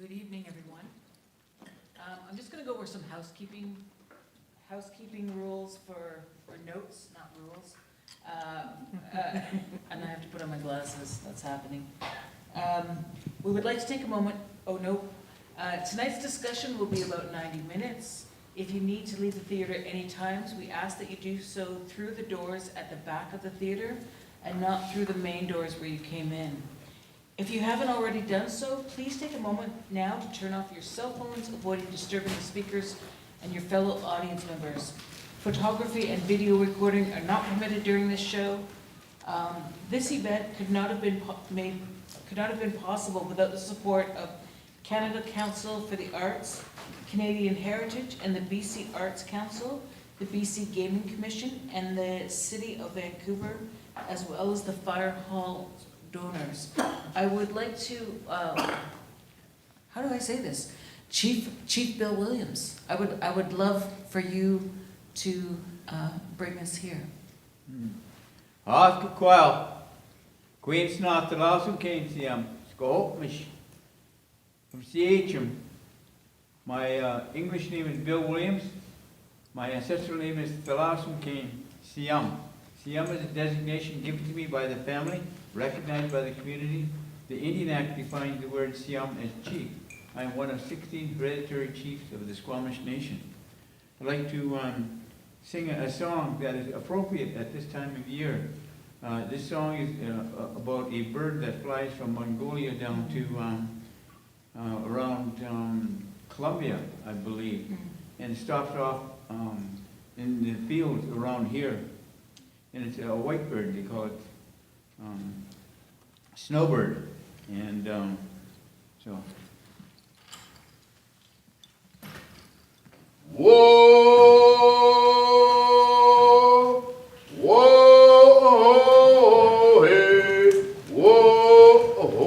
Good evening, everyone. I'm just going to go over some housekeeping rules or notes, not rules. And I have to put on my glasses, that's happening. We would like to take a moment, tonight's discussion will be about 90 minutes. If you need to leave the theater at any times, we ask that you do so through the doors at the back of the theater and not through the main doors where you came in. If you haven't already done so, please take a moment now to turn off your cell phones, avoiding disturbing the speakers and your fellow audience members. Photography and video recording are not permitted during this show. This event could not have been possible without the support of Canada Council for the Arts, Canadian Heritage, and the BC Arts Council, the BC Gaming Commission, and the City of Vancouver, as well as the Firehall donors. I would like to, how do I say this? Chief Bill Williams. I would love for you to bring us here. Ask Quail. Queen's not the last who came to him. Scottish. From CHM. My English name is Bill Williams. My ancestral name is Thalasum Kane Siam. Siam is a designation given to me by the family, recognized by the community. The Indian Act defines the word Siam as chief. I am one of 16 hereditary chiefs of the Squamish Nation. I'd like to sing a song that is appropriate at this time of year. This song is about a bird that flies from Mongolia down to around Colombia, I believe, and stops off in the fields around here. And it's a white bird, they call it snowbird. And so. Whoa, whoa, hey, whoa,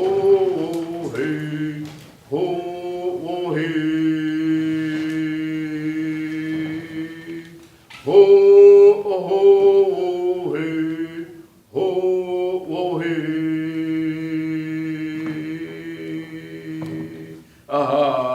hey, ho, hey, ho, hey, ho, hey, aha.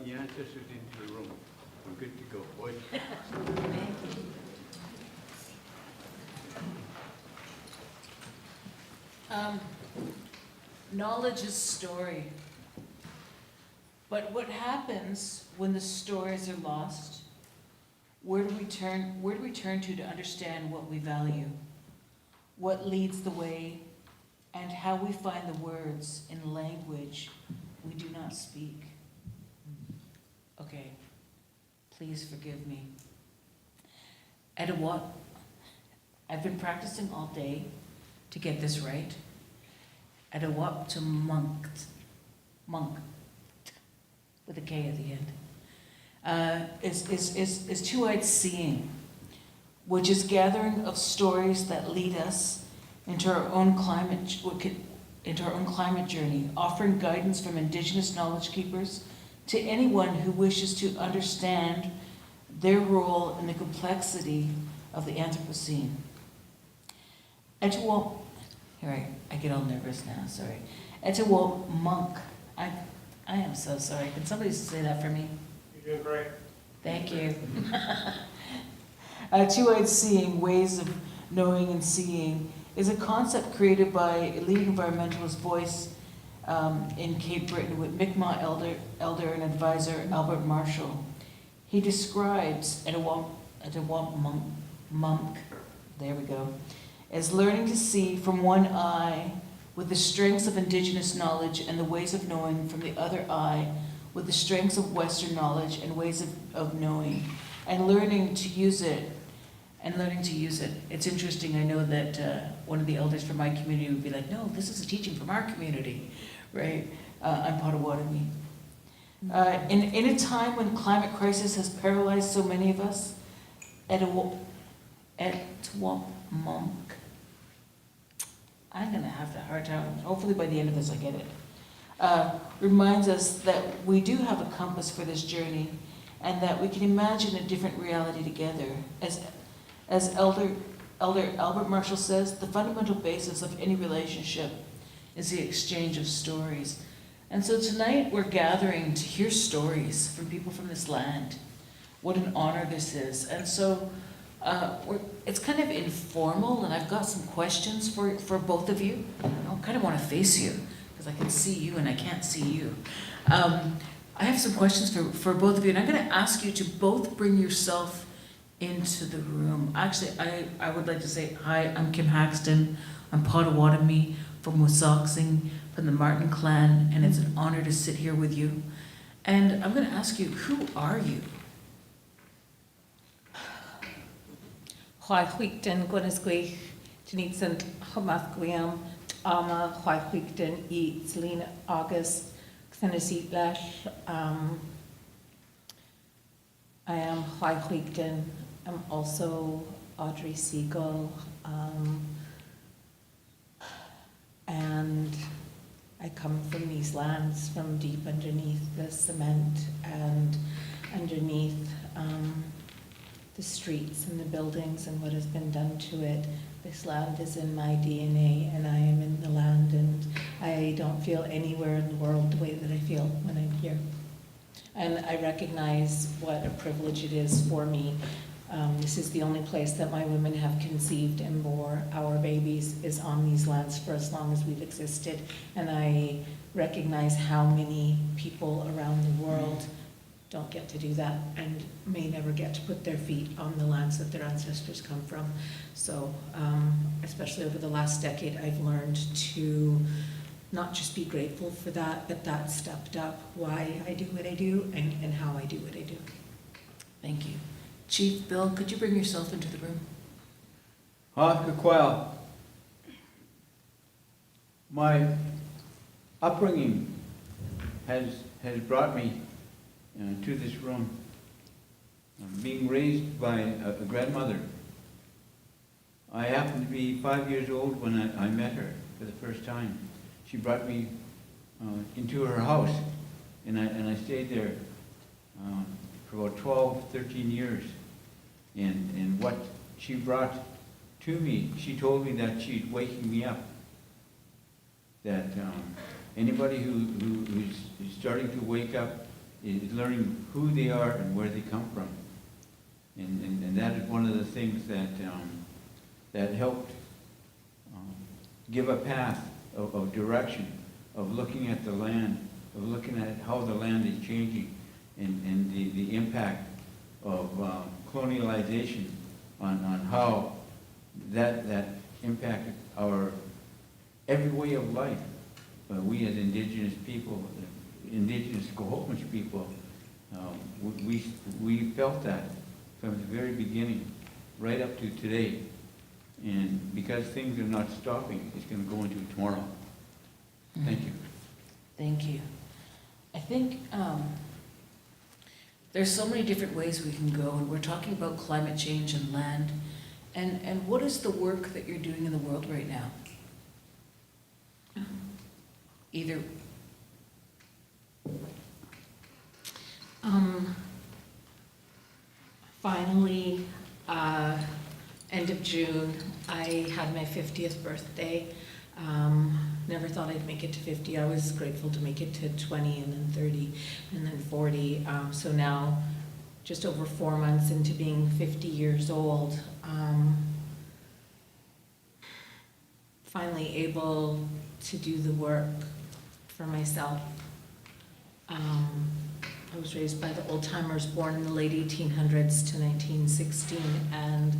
brought the ancestors into the room. We're good to go, boys. Knowledge is story. But what happens when the stories are lost? Where do we turn to understand what we value? What leads the way, and how we find the words in language we do not speak? Okay, please forgive me. Etuaptmumk, I've been practicing all day to get this right. Etuaptmumk, monk, with a K at the end, is two-eyed seeing, which is gathering of stories that lead us into our own climate journey, offering guidance from Indigenous knowledge keepers to anyone who wishes to understand their role in the complexity of the Anthropocene. Here, I get all nervous now, sorry. Etuaptmumk, I am so sorry. Can somebody say that for me? You're doing great. Thank you. Two-eyed seeing, ways of knowing and seeing, is a concept created by a leading environmentalist voice in Cape Breton with Mi'kmaq elder and advisor Albert Marshall. He describes Etuaptmumk, there we go, as learning to see from one eye with the strengths of Indigenous knowledge and the ways of knowing from the other eye with the strengths of Western knowledge and ways of knowing, and learning to use it. It's interesting, I know that one of the elders from my community would be like, no, this is a teaching from our community, right? I'm Potawatomi. In a time when climate crisis has paralyzed so many of us, Etuaptmumk, I'm gonna have a hard time, hopefully by the end of this I get it, reminds us that we do have a compass for this journey and that we can imagine a different reality together. As Elder Albert Marshall says, the fundamental basis of any relationship is the exchange of stories. And so tonight we're gathering to hear stories from people from this land. What an honor this is. And so it's kind of informal, and I've got some questions for both of you. I kind of want to face you, because I can see you and I can't see you. I have some questions for both of you, and I'm going to ask you to both bring yourself into the room. Actually, I would like to say, hi, I'm Kim Haxton. I'm Potawatomi from Wissahickon, from the Martin clan, and it's an honor to sit here with you. And I'm going to ask you, who are you? Chwaithwigden Gwynisgwych, Janitsan Hamathgwiam, Ama Chwaithwigden I Selena August, Xenasit Lesh. I am Chwaithwigden. I'm also Audrey Siegel. And I come from these lands, from deep underneath the cement and underneath the streets and the buildings and what has been done to it. This land is in my DNA, and I am in the land, and I don't feel anywhere in the world the way that I feel when I'm here. And I recognize what a privilege it is for me. This is the only place that my women have conceived and bore our babies, is on these lands for as long as we've existed. And I recognize how many people around the world don't get to do that and may never get to put their feet on the lands that their ancestors come from. So, especially over the last decade, I've learned to not just be grateful for that, but that stepped up why I do what I do and how I do what I do. Thank you. Chief Bill, could you bring yourself into the room? Hafkakwal. My upbringing has brought me to this room. Being raised by a grandmother. I happened to be 5 years old when I met her for the first time. She brought me into her house, and I stayed there for about 12, 13 years. And what she brought to me, she told me that she's waking me up. That anybody who's starting to wake up is learning who they are and where they come from. And that is one of the things that helped give a path of direction, of looking at the land, of looking at how the land is changing, and the impact of colonialization on how that impacted our every way of life. We as Indigenous people, Indigenous Squamish people, we felt that from the very beginning, right up to today. And because things are not stopping, it's going to go into tomorrow. Thank you. Thank you. I think there's so many different ways we can go, and we're talking about climate change and land. And what is the work that you're doing in the world right now? Either. Finally, end of June, I had my 50th birthday. Never thought I'd make it to 50. I was grateful to make it to 20 and then 30 and then 40. So now, just over 4 months into being 50 years old, finally able to do the work for myself. I was raised by the old timers, born in the late 1800s to 1916, and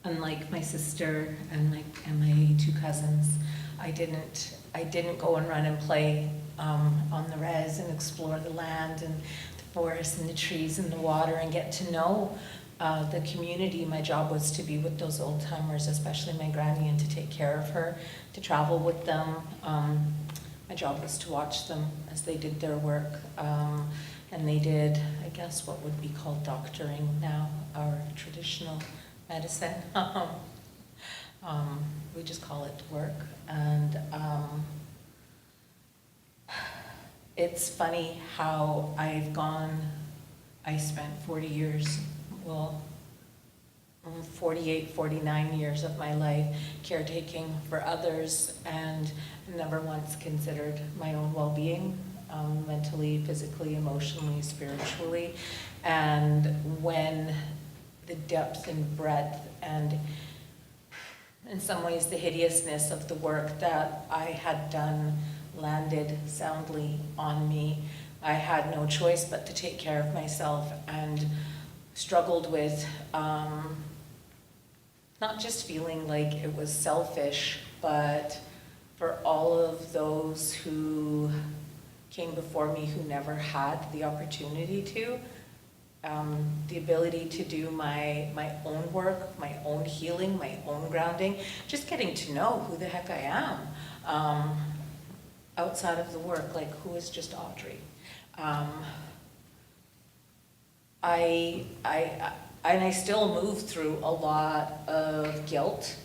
unlike my sister and my two cousins, I didn't go and run and play on the res and explore the land and the forests and the trees and the water and get to know the community. My job was to be with those old timers, especially my granny, and to take care of her, to travel with them. My job was to watch them as they did their work, and they did, I guess, what would be called doctoring now, our traditional medicine. We just call it work. And it's funny how I spent 40 years, 48, 49 years of my life caretaking for others, and never once considered my own well-being, mentally, physically, emotionally, spiritually. And when the depth and breadth and in some ways the hideousness of the work that I had done landed soundly on me, I had no choice but to take care of myself, and struggled with not just feeling like it was selfish, but for all of those who came before me who never had the opportunity to, the ability to do my own work, my own healing, my own grounding, just getting to know who the heck I am outside of the work, like who is just Audrey. I still move through a lot of guilt,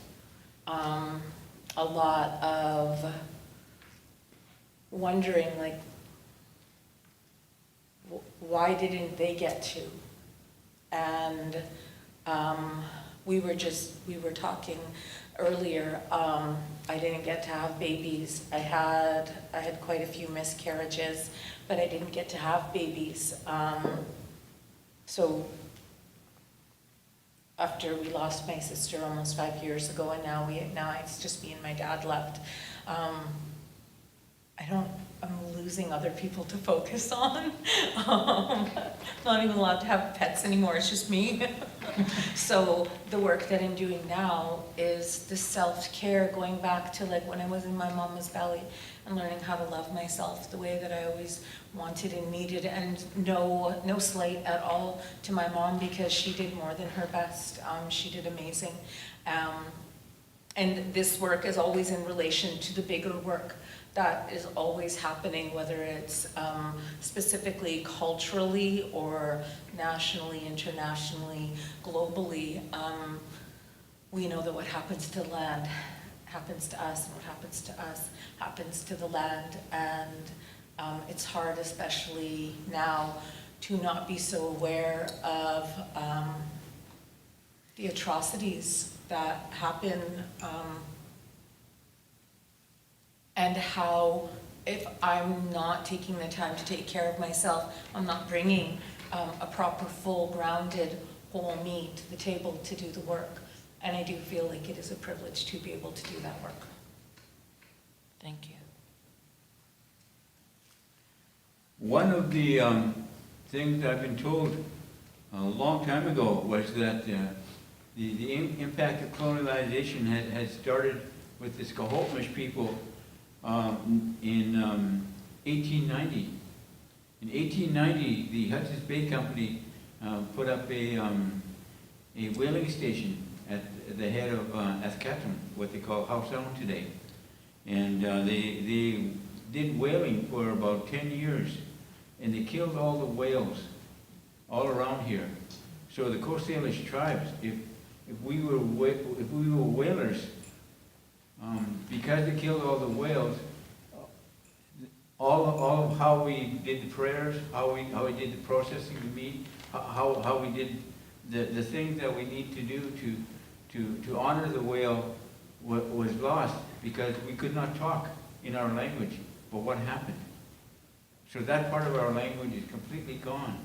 a lot of wondering, like, why didn't they get to? And we were talking earlier, I didn't get to have babies. I had quite a few miscarriages, but I didn't get to have babies. So after we lost my sister almost 5 years ago, and now it's just me and my dad left. I'm losing other people to focus on. I'm not even allowed to have pets anymore, it's just me. So the work that I'm doing now is the self-care, going back to like when I was in my mama's belly and learning how to love myself the way that I always wanted and needed, and no slight at all to my mom, because she did more than her best. She did amazing. And this work is always in relation to the bigger work that is always happening, whether it's specifically culturally or nationally, internationally, globally. We know that what happens to the land happens to us, and what happens to us happens to the land. And it's hard, especially now, to not be so aware of the atrocities that happen, and how if I'm not taking the time to take care of myself, I'm not bringing a proper, full, grounded, whole me to the table to do the work. And I do feel like it is a privilege to be able to do that work. Thank you. One of the things I've been told a long time ago was that the impact of colonization had started with the Squamish people in 1890. In 1890, the Hudson's Bay Company put up a whaling station at the head of Etuaptmumk, what they call House Island today. And they did whaling for about 10 years, and they killed all the whales all around here. So the Coast Salish tribes, if we were whalers, because they killed all the whales, all of how we did the prayers, how we did the processing of the meat, how we did the things that we need to do to honor the whale was lost because we could not talk in our language. But what happened? So that part of our language is completely gone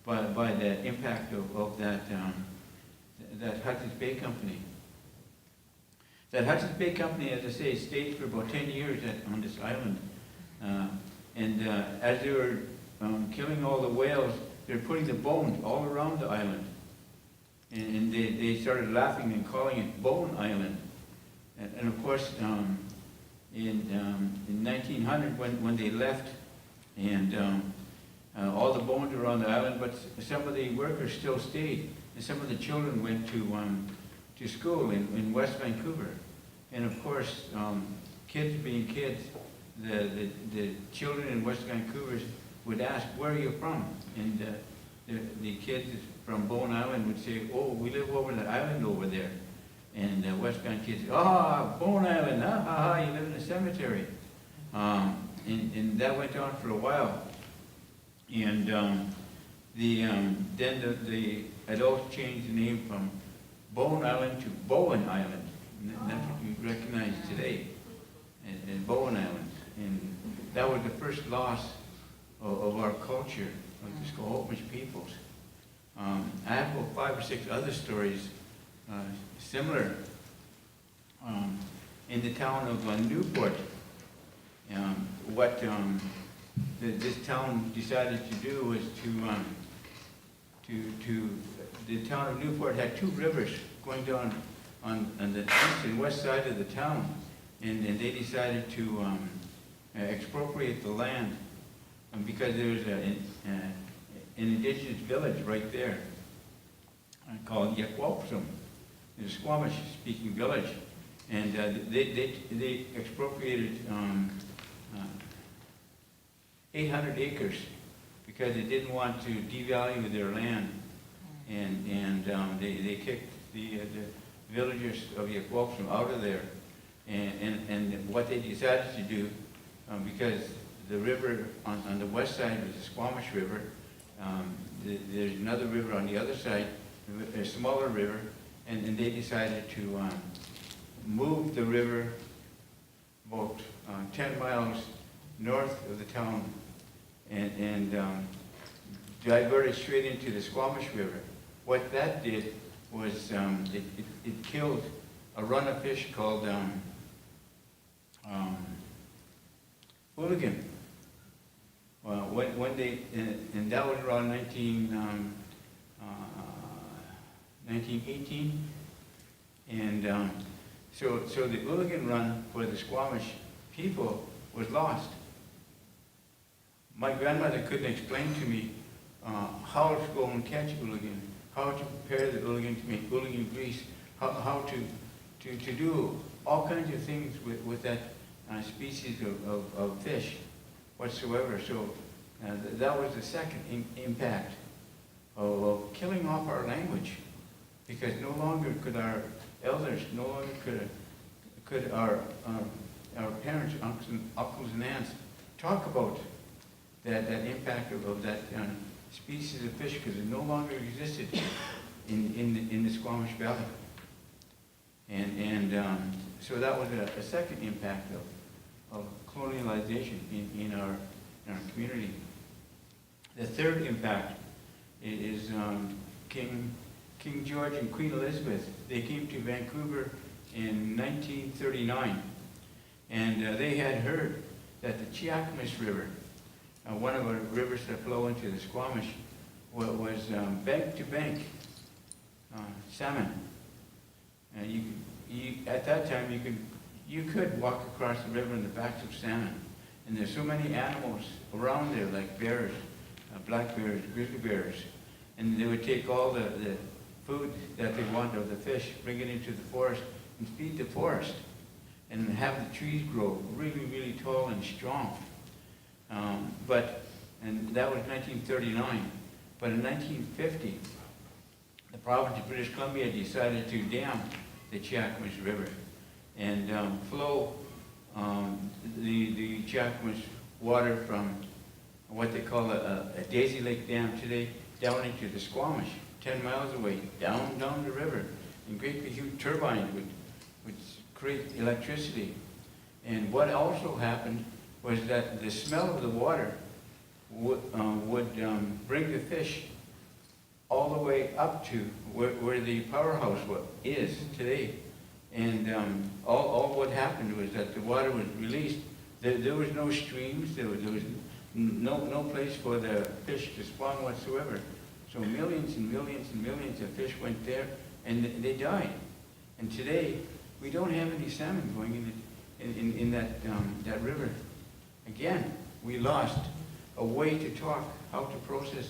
by the impact of that Hudson's Bay Company. That Hudson's Bay Company, as I say, stayed for about 10 years on this island. As they were killing all the whales, they were putting the bones all around the island. And they started laughing and calling it Bone Island. And of course, in 1900, when they left, and all the bones were on the island, but some of the workers still stayed, and some of the children went to school in West Vancouver. And of course, kids being kids, the children in West Vancouver would ask, "Where are you from?" And the kids from Bone Island would say, "Oh, we live over the island over there." And West Van kids, Bone Island, you live in a cemetery. And that went on for a while. And then the adults changed the name from Bone Island to Bowen Island. And that's what we recognize today as Bowen Island. And that was the first loss of our culture, of the Squamish peoples. I have about 5 or 6 other stories similar. In the town of Newport, what this town decided to do was the town of Newport had 2 rivers going down on the east and west side of the town, and they decided to expropriate the land because there was an indigenous village right there called Etuaptmumk. It's a Squamish-speaking village, and they expropriated 800 acres because they didn't want to devalue their land, and they kicked the villagers of Etuaptmumk out of there. And what they decided to do, because the river on the west side was the Squamish River, there's another river on the other side, a smaller river, and they decided to move the river about 10 miles north of the town and divert it straight into the Squamish River. What that did was it killed a run of fish called hooligan. When they, and that was around 1918, and so the hooligan run for the Squamish people was lost. My grandmother couldn't explain to me how to go and catch hooligan, how to prepare the hooligan to make hooligan grease, how to do all kinds of things with that species of fish whatsoever. So that was the second impact of killing off our language, because no longer could our elders, no longer could our parents, uncles and aunts talk about that impact of that species of fish, because it no longer existed in the Squamish Valley. And so that was a second impact colonialization in our community. The third impact is King George and Queen Elizabeth. They came to Vancouver in 1939, and they had heard that the Chiacamas River, one of the rivers that flow into the Squamish, was bank-to-bank salmon. And at that time, you could walk across the river in the backs of salmon. And there's so many animals around there, like bears, black bears, grizzly bears. And they would take all the food that they want of the fish, bring it into the forest, and feed the forest. And have the trees grow really, really tall and strong. And that was 1939. But in 1950, the province of British Columbia decided to dam the Chiacamas River and flow the Chiacamas water from what they call a Daisy Lake Dam today down into the Squamish, 10 miles away, down the river. And great big huge turbines would create electricity. And what also happened was that the smell of the water would bring the fish all the way up to where the powerhouse is today. And all what happened was that the water was released. There was no streams, there was no place for the fish to spawn whatsoever. So millions and millions and millions of fish went there, and they died. And today, we don't have any salmon going in that river. Again, we lost a way to talk, how to process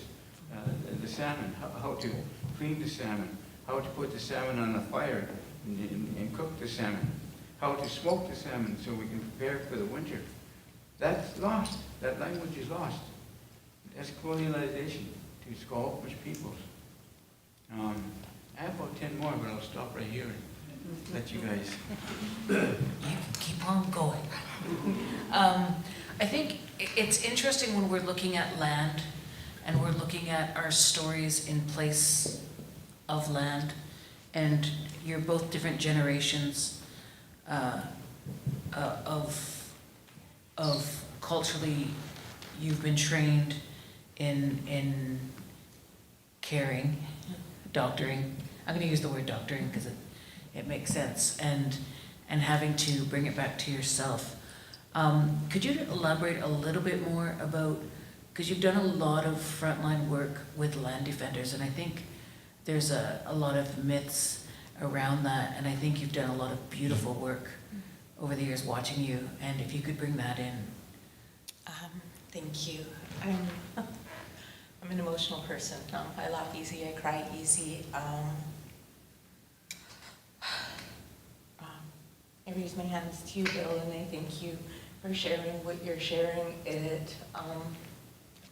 the salmon, how to clean the salmon, how to put the salmon on a fire and cook the salmon, how to smoke the salmon so we can prepare for the winter. That's lost. That language is lost. That's colonialization to Squamish peoples. I have about 10 more, but I'll stop right here and let you guys. You can keep on going. I think it's interesting when we're looking at land and we're looking at our stories in place of land, and you're both different generations of culturally, you've been trained in caring, doctoring. I'm going to use the word doctoring because it makes sense, and having to bring it back to yourself. Could you elaborate a little bit more about, because you've done a lot of frontline work with land defenders, and I think there's a lot of myths around that, and I think you've done a lot of beautiful work over the years watching you, and if you could bring that in. Thank you. I'm an emotional person. I laugh easy, I cry easy. I raise my hands to you, Bill, and I thank you for sharing what you're sharing. It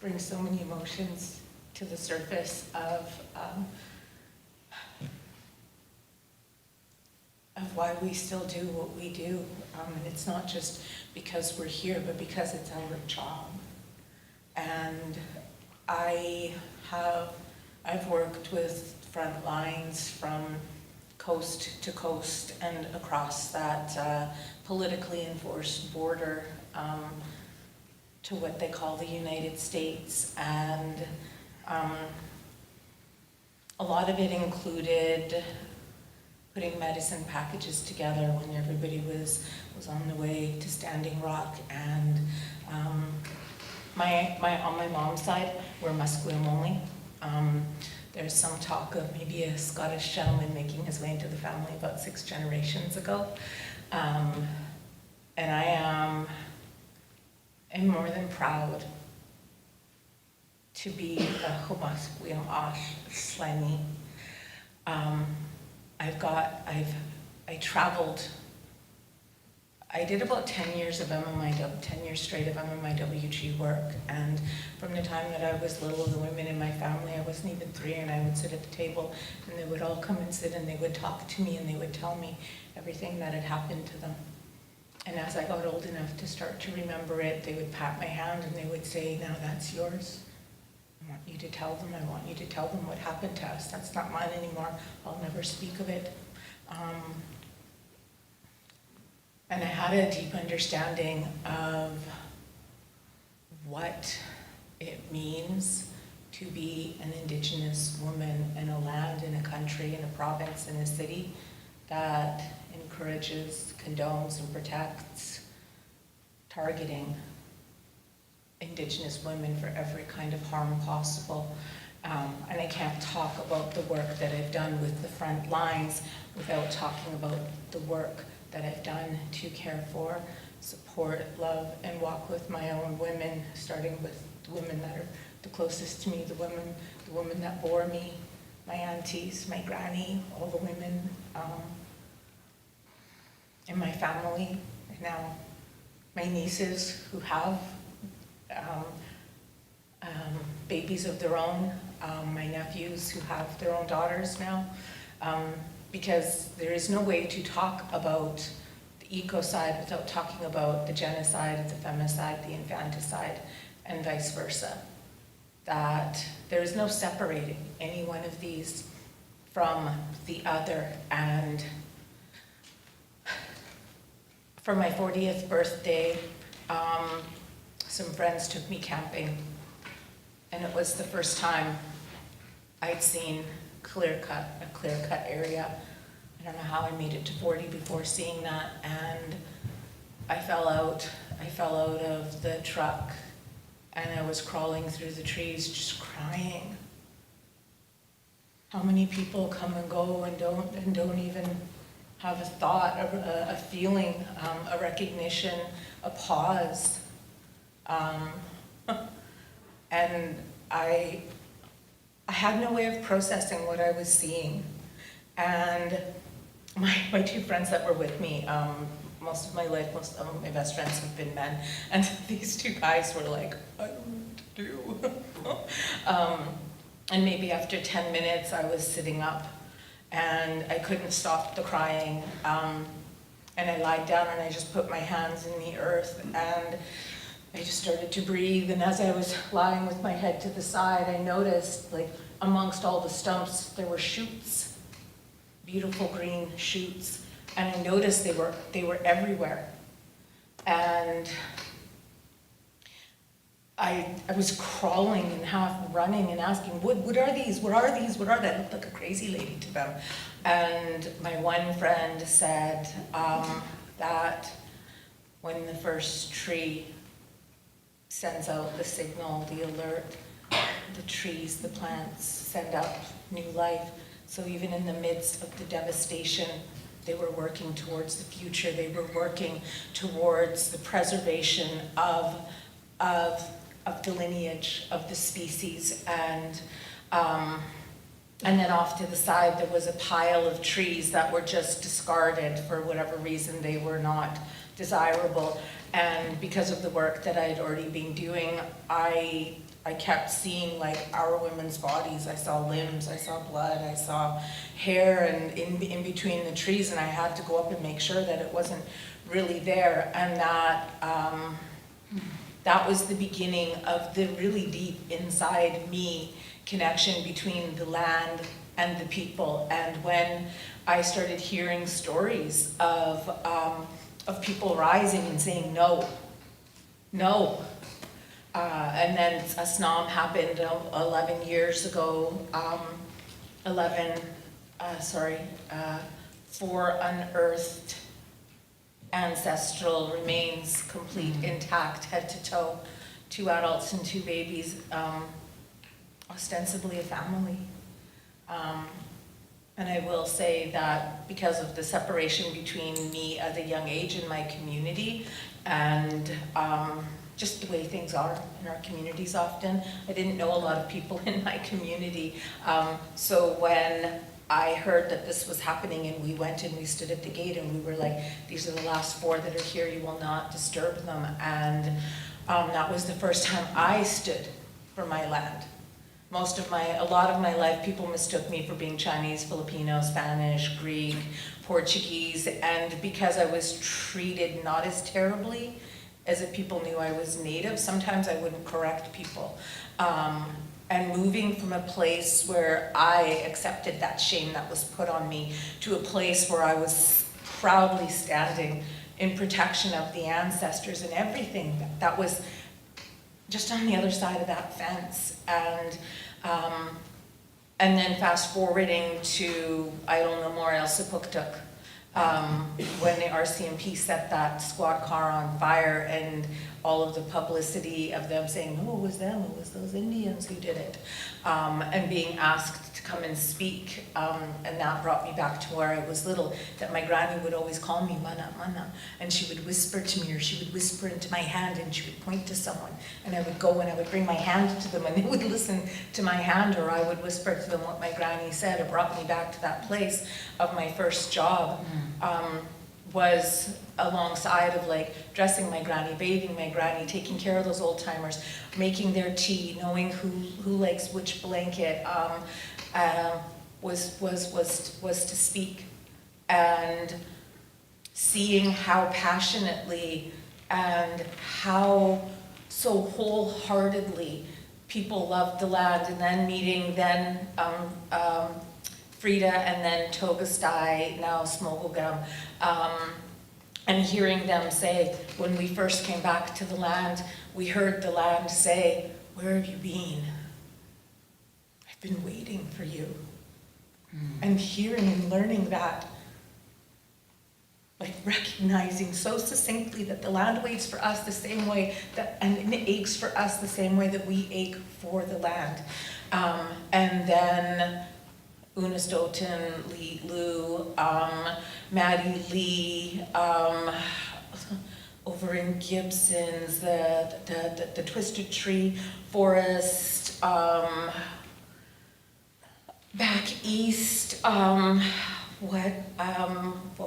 brings so many emotions to the surface of why we still do what we do. And it's not just because we're here, but because it's our job. And I've worked with Frontlines from coast to coast and across that politically enforced border to what they call the United States. And a lot of it included putting medicine packages together when everybody was on the way to Standing Rock. And on my mom's side, we're Musqueam only. There's some talk of maybe a Scottish gentleman making his way into the family about 6 generations ago. And I am more than proud to be a Musqueam Osh Slaney. I traveled, I did about 10 years of 10 years straight of MMIWG work, and from the time that I was little, the women in my family, I wasn't even 3, and I would sit at the table, and they would all come and sit, and they would talk to me, and they would tell me everything that had happened to them. And as I got old enough to start to remember it, they would pat my hand, and they would say, now that's yours. I want you to tell them, I want you to tell them what happened to us. That's not mine anymore. I'll never speak of it. And I had a deep understanding of what it means to be an Indigenous woman in a land, in a country, in a province, in a city that encourages, condones, and protects targeting Indigenous women for every kind of harm possible. And I can't talk about the work that I've done with the front lines without talking about the work that I've done to care for, support, love, and walk with my own women, starting with the women that are the closest to me, the women that bore me, my aunties, my granny, all the women in my family, and now my nieces who have babies of their own, my nephews who have their own daughters now, because there is no way to talk about the ecocide without talking about the genocide, the femicide, the infanticide, and vice versa. That there is no separating any one of these from the other. And for my 40th birthday, some friends took me camping, and it was the first time I'd seen a clear-cut area. I don't know how I made it to 40 before seeing that, and I fell out of the truck, and I was crawling through the trees just crying. How many people come and go and don't even have a thought, a feeling, a recognition, a pause. And I had no way of processing what I was seeing. And my two friends that were with me, most of my life, most of my best friends have been men, and these two guys were like, I don't know what to do. And maybe after 10 minutes, I was sitting up, and I couldn't stop the crying. And I lied down, and I just put my hands in the earth, and I just started to breathe. And as I was lying with my head to the side, I noticed, like, amongst all the stumps, there were shoots, beautiful green shoots. And I noticed they were everywhere. And I was crawling and half running and asking, what are these? What are these? What are they? I looked like a crazy lady to them. And my one friend said that when the first tree sends out the signal, the alert, the trees, the plants send out new life. So even in the midst of the devastation, they were working towards the future. They were working towards the preservation of the lineage of the species. And then off to the side, there was a pile of trees that were just discarded for whatever reason. They were not desirable. And because of the work that I had already been doing, I kept seeing, like, our women's bodies. I saw limbs, I saw blood, I saw hair, and in between the trees, and I had to go up and make sure that it wasn't really there. And that was the beginning of the really deep inside me connection between the land and the people. And when I started hearing stories of people rising and saying no. And then a SNOM happened 11 years ago, for unearthed ancestral remains, complete, intact, head to toe, 2 adults and 2 babies, ostensibly a family. And I will say that because of the separation between me at a young age and my community, and just the way things are in our communities often, I didn't know a lot of people in my community. So when I heard that this was happening, and we went and we stood at the gate, and we were like, these are the last 4 that are here, you will not disturb them. And that was the first time I stood for my land. A lot of my life, people mistook me for being Chinese, Filipino, Spanish, Greek, Portuguese, and because I was treated not as terribly as if people knew I was Native, sometimes I wouldn't correct people. And moving from a place where I accepted that shame that was put on me to a place where I was proudly standing in protection of the ancestors and everything that was just on the other side of that fence. And then fast forwarding to Idle Memorial Sepuktuk, when the RCMP set that squad car on fire, and all of the publicity of them saying, oh, it was them, it was those Indians who did it, and being asked to come and speak, and that brought me back to where I was little, that my granny would always call me mana mana, and she would whisper to me, or she would whisper into my hand, and she would point to someone, and I would go and I would bring my hand to them, and they would listen to my hand, or I would whisper to them what my granny said. It brought me back to that place of my first job. Was alongside of like dressing my granny, bathing my granny, taking care of those old timers, making their tea, knowing who likes which blanket, was to speak, and seeing how passionately and how so wholeheartedly people loved the land, and then meeting Frida, and then Togastai, now Smogogam, and hearing them say, when we first came back to the land, we heard the land say, where have you been? I've been waiting for you. And hearing and learning that, like recognizing so succinctly that the land waits for us the same way and it aches for us the same way that we ache for the land. And then Unastoten, Lee Lu, Maddie Lee, over in Gibson's, the Twisted Tree Forest, back east, what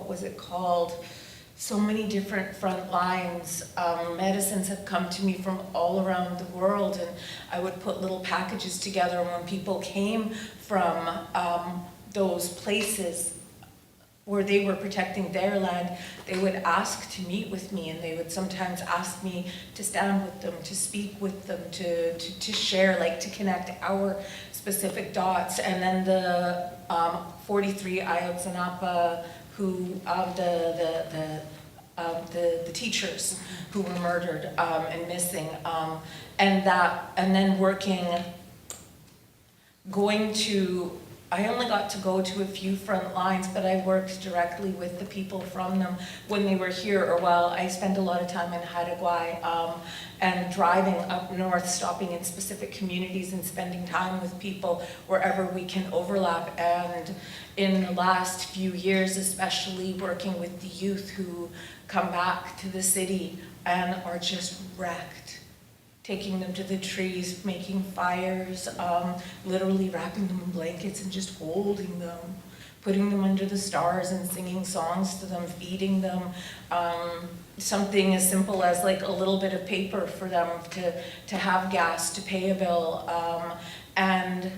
was it called? So many different front lines. Medicines have come to me from all around the world, and I would put little packages together, and when people came from those places where they were protecting their land, they would ask to meet with me, and they would sometimes ask me to stand with them, to speak with them, to share, like to connect our specific dots. And then the 43 Ayotzinapa, who the teachers who were murdered and missing, and then I only got to go to a few front lines, but I worked directly with the people from them when they were here, or while I spent a lot of time in Haida and driving up north, stopping in specific communities and spending time with people wherever we can overlap. And in the last few years, especially working with the youth who come back to the city and are just wrecked. Taking them to the trees, making fires, literally wrapping them in blankets and just holding them, putting them under the stars and singing songs to them, feeding them. Something as simple as like a little bit of paper for them to have gas, to pay a bill. And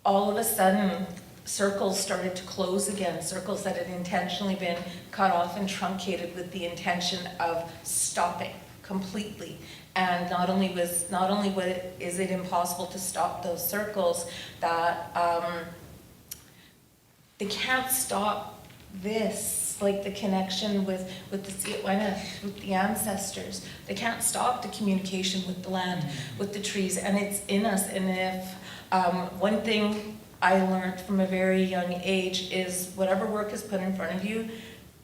all of a sudden, circles started to close again, circles that had intentionally been cut off and truncated with the intention of stopping completely. And not only is it impossible to stop those circles, that they can't stop this, like the connection with the with the ancestors. They can't stop the communication with the land, with the trees, and it's in us. And if one thing I learned from a very young age is whatever work is put in front of you,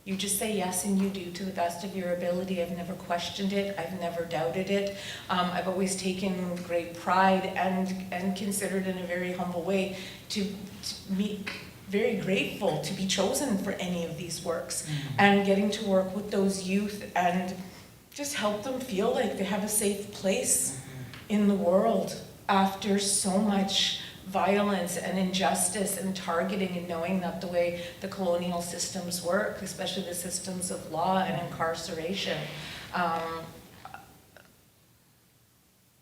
you just say yes and you do to the best of your ability. I've never questioned it. I've never doubted it. I've always taken great pride and considered in a very humble way to be very grateful to be chosen for any of these works, and getting to work with those youth and just help them feel like they have a safe place in the world after so much violence and injustice and targeting, and knowing that the way the colonial systems work, especially the systems of law and incarceration,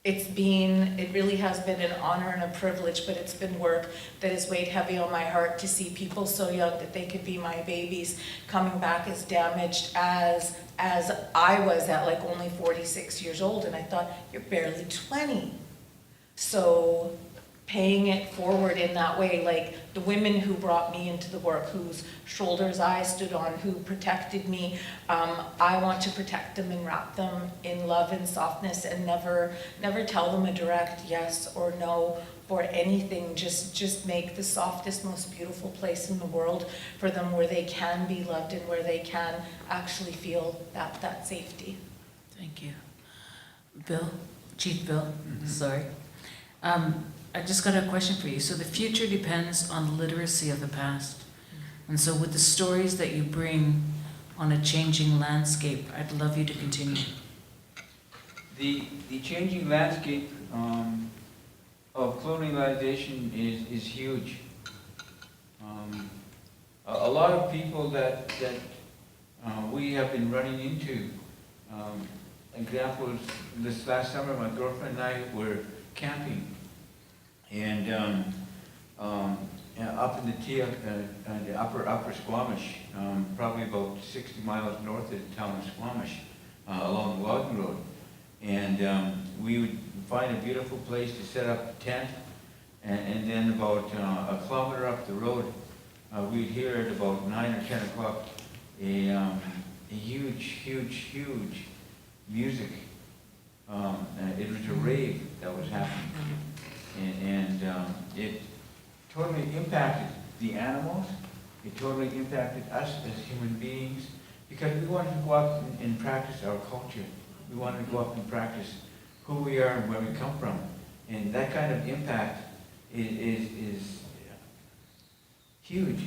it really has been an honor and a privilege, but it's been work that has weighed heavy on my heart to see people so young that they could be my babies coming back as damaged as I was at like only 46 years old, and I thought, you're barely 20. So paying it forward in that way, like the women who brought me into the work, whose shoulders I stood on, who protected me. I want to protect them and wrap them in love and softness, and never tell them a direct yes or no for anything. Just make the softest, most beautiful place in the world for them, where they can be loved and where they can actually feel that safety. Thank you. Bill, Chief Bill, sorry. I just got a question for you. So the future depends on literacy of the past. And so with the stories that you bring on a changing landscape, I'd love you to continue. The changing landscape of colonialization is huge. A lot of people that we have been running into, examples, this last summer my girlfriend and I were camping, and up in the upper Squamish, probably about 60 miles north of the town of Squamish, along the logging road. And we would find a beautiful place to set up a tent, and then about a kilometer up the road, we'd hear at about 9 or 10 o'clock a huge music. It was a rave that was happening. And it totally impacted the animals. It totally impacted us as human beings, because we wanted to go up and practice our culture. We wanted to go up and practice who we are and where we come from. And that kind of impact is huge.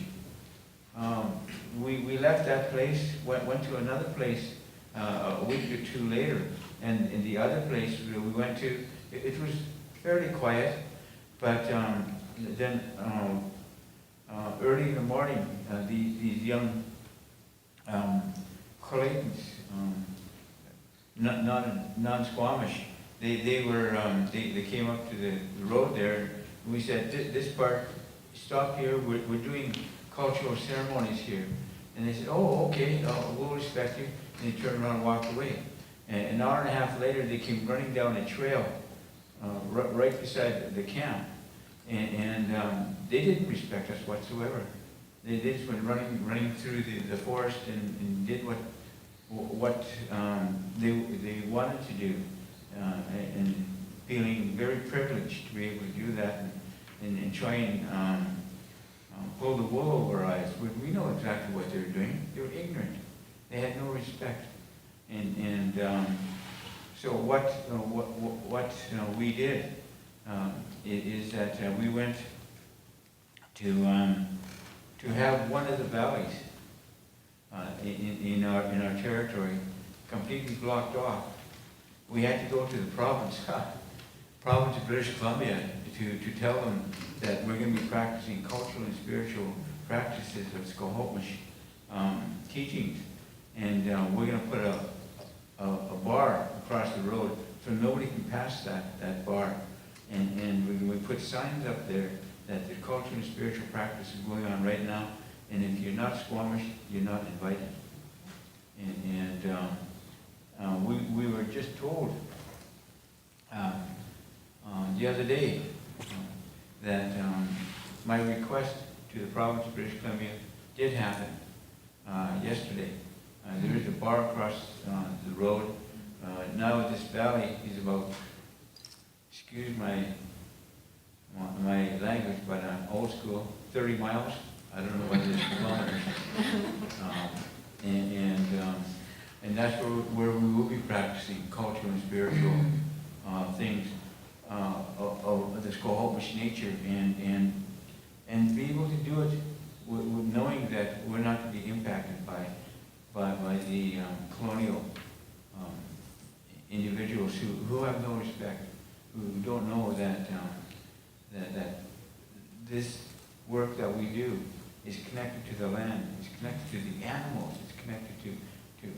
We left that place, went to another place a week or two later, and in the other place we went to, it was fairly quiet, but then early in the morning, these young culminates, non-Squamish, they came up to the road there, and we said, this part, stop here, we're doing cultural ceremonies here. And they said, oh, okay, we'll respect you. And they turned around and walked away. And an hour and a half later, they came running down a trail right beside the camp. And they didn't respect us whatsoever. They just went running through the forest and did what they wanted to do, and feeling very privileged to be able to do that and try and pull the wool over our eyes. We know exactly what they were doing. They were ignorant. They had no respect. And so what we did is that we went to have one of the valleys in our territory completely blocked off. We had to go to the province of British Columbia to tell them that we're going to be practicing cultural and spiritual practices of Squamish teachings, and we're going to put a bar across the road so nobody can pass that bar, and we put signs up there that the cultural and spiritual practice is going on right now, and if you're not Squamish, you're not invited. And we were just told the other day that my request to the province of British Columbia did happen yesterday. There is a bar across the road. Now this valley is about, excuse my language, but I'm old school, 30 miles. I don't know what it is, kilometers. And that's where we will be practicing cultural and spiritual things of the Squamish nature, and be able to do it with knowing that we're not to be impacted by the colonial individuals who have no respect, who don't know that this work that we do is connected to the land, it's connected to the animals, it's connected to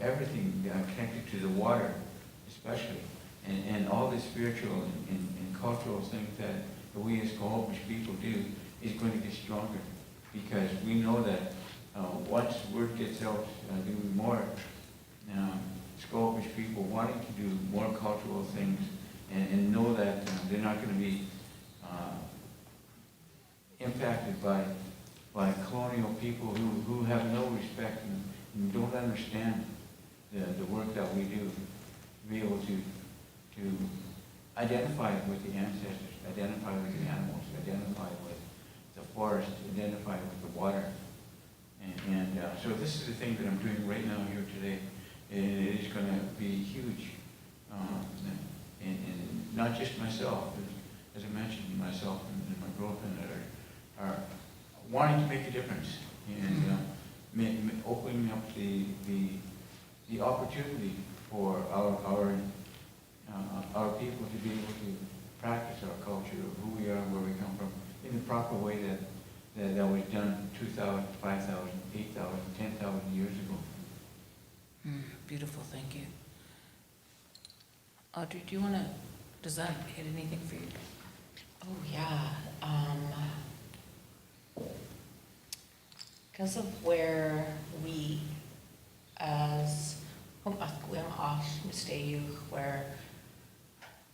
everything, connected to the water especially, and all the spiritual and cultural things that we as Squamish people do is going to get stronger, because we know that once word gets out, there will be more Squamish people wanting to do more cultural things, and know that they're not going to be impacted by colonial people who have no respect and don't understand the work that we do, to be able to identify with the ancestors, identify with the animals, identify with the forest, identify with the water. And so this is the thing that I'm doing right now here today. And it is going to be huge. And not just myself, as I mentioned, myself and my girlfriend that are wanting to make a difference and opening up the opportunity for our people to be able to practice our culture of who we are and where we come from in the proper way that was done 2,000, 5,000, 8,000, 10,000 years ago. Beautiful, thank you. Audrey, does that hit anything for you? Oh, yeah. Because of where we, as where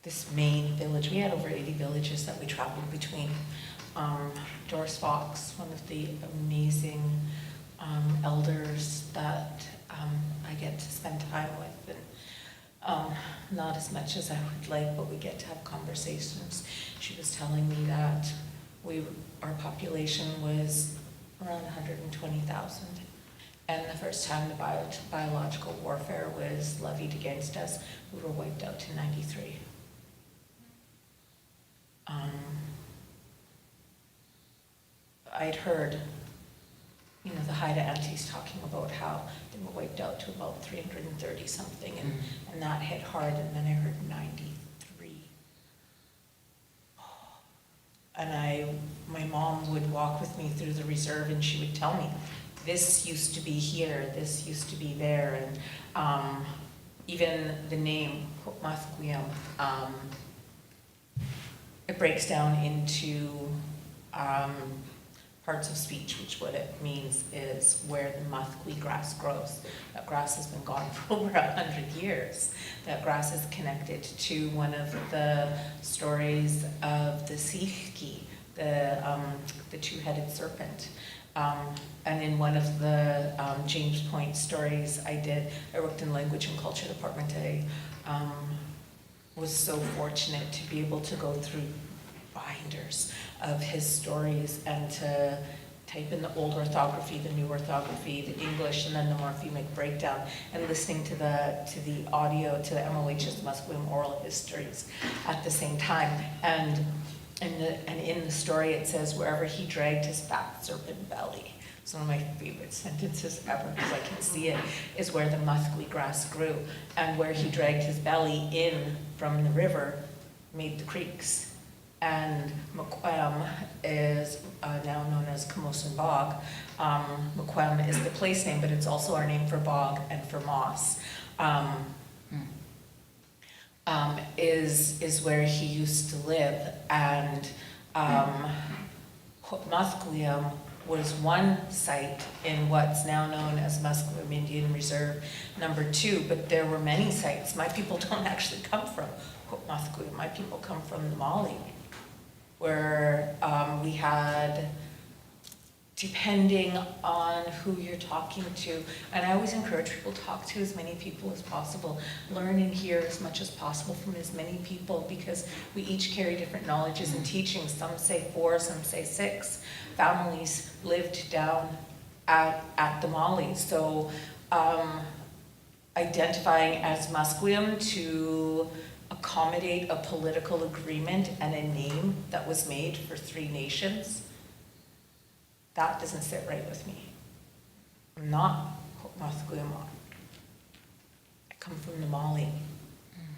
this main village, we had over 80 villages that we traveled between. Doris Fox, one of the amazing elders that I get to spend time with, and not as much as I would like, but we get to have conversations. She was telling me that our population was around 120,000, and the first time the biological warfare was levied against us, we were wiped out to 93. I'd heard, the Haida aunties talking about how they were wiped out to about 330 something, and that hit hard, and then I heard 93. And my mom would walk with me through the reserve, and she would tell me, this used to be here, this used to be there, and even the name, it breaks down into parts of speech, which what it means is where the Mathkwi grass grows. That grass has been gone for over 100 years. That grass is connected to one of the stories of the Sikhki, the two-headed serpent. And in one of the James Point stories I worked in language and culture department. I was so fortunate to be able to go through binders of his stories and to type in the old orthography, the new orthography, the English, and then the morphemic breakdown, and listening to the audio, to the MOH's Musqueam oral histories at the same time. And in the story it says, wherever he dragged his fat serpent belly. It's one of my favorite sentences ever, because I can see it, is where the Mathkwi grass grew. And where he dragged his belly in from the river made the creeks. And Mukwem is now known as Camosun Bog. Mukwem is the place name, but it's also our name for bog and for moss. Is where he used to live. And Mathkwiam was one site in what's now known as Musqueam Indian Reserve #2, but there were many sites. My people don't actually come from Mathkwiam. My people come from the Mali, where we had, depending on who you're talking to, and I always encourage people to talk to as many people as possible, learn and hear as much as possible from as many people, because we each carry different knowledges and teachings. Some say 4, some say 6. Families lived down at the Mali, so identifying as Musqueam to accommodate a political agreement and a name that was made for 3 nations, that doesn't sit right with me. I'm not Musqueam. I come from the Mali.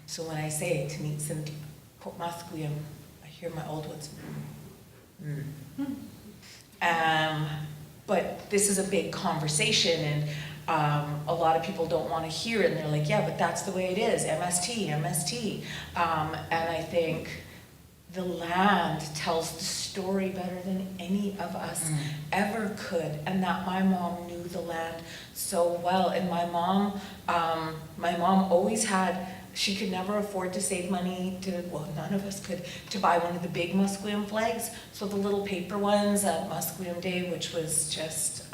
So when I say to meet some Musqueam, I hear my old ones. But this is a big conversation, and a lot of people don't want to hear it, and they're like, yeah, but that's the way it is, MST. And I think the land tells the story better than any of us ever could, and that my mom knew the land so well. And my mom always had she could never afford to save money to, well, none of us could, to buy one of the big Musqueam flags. So the little paper ones at Musqueam Day, which was just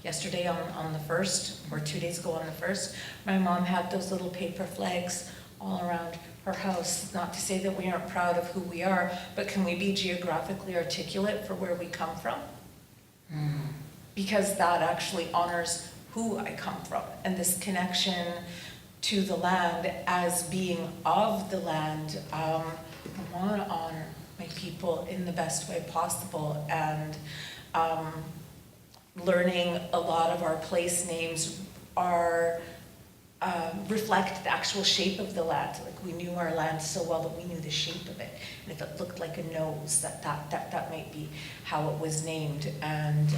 yesterday on the 1st, or 2 days ago on the 1st, my mom had those little paper flags all around her house. Not to say that we aren't proud of who we are, but can we be geographically articulate for where we come from? Because that actually honors who I come from, and this connection to the land as being of the land. I want to honor my people in the best way possible, and learning a lot of our place names are reflect the actual shape of the land. Like, we knew our land so well that we knew the shape of it, and if it looked like a nose, that might be how it was named. And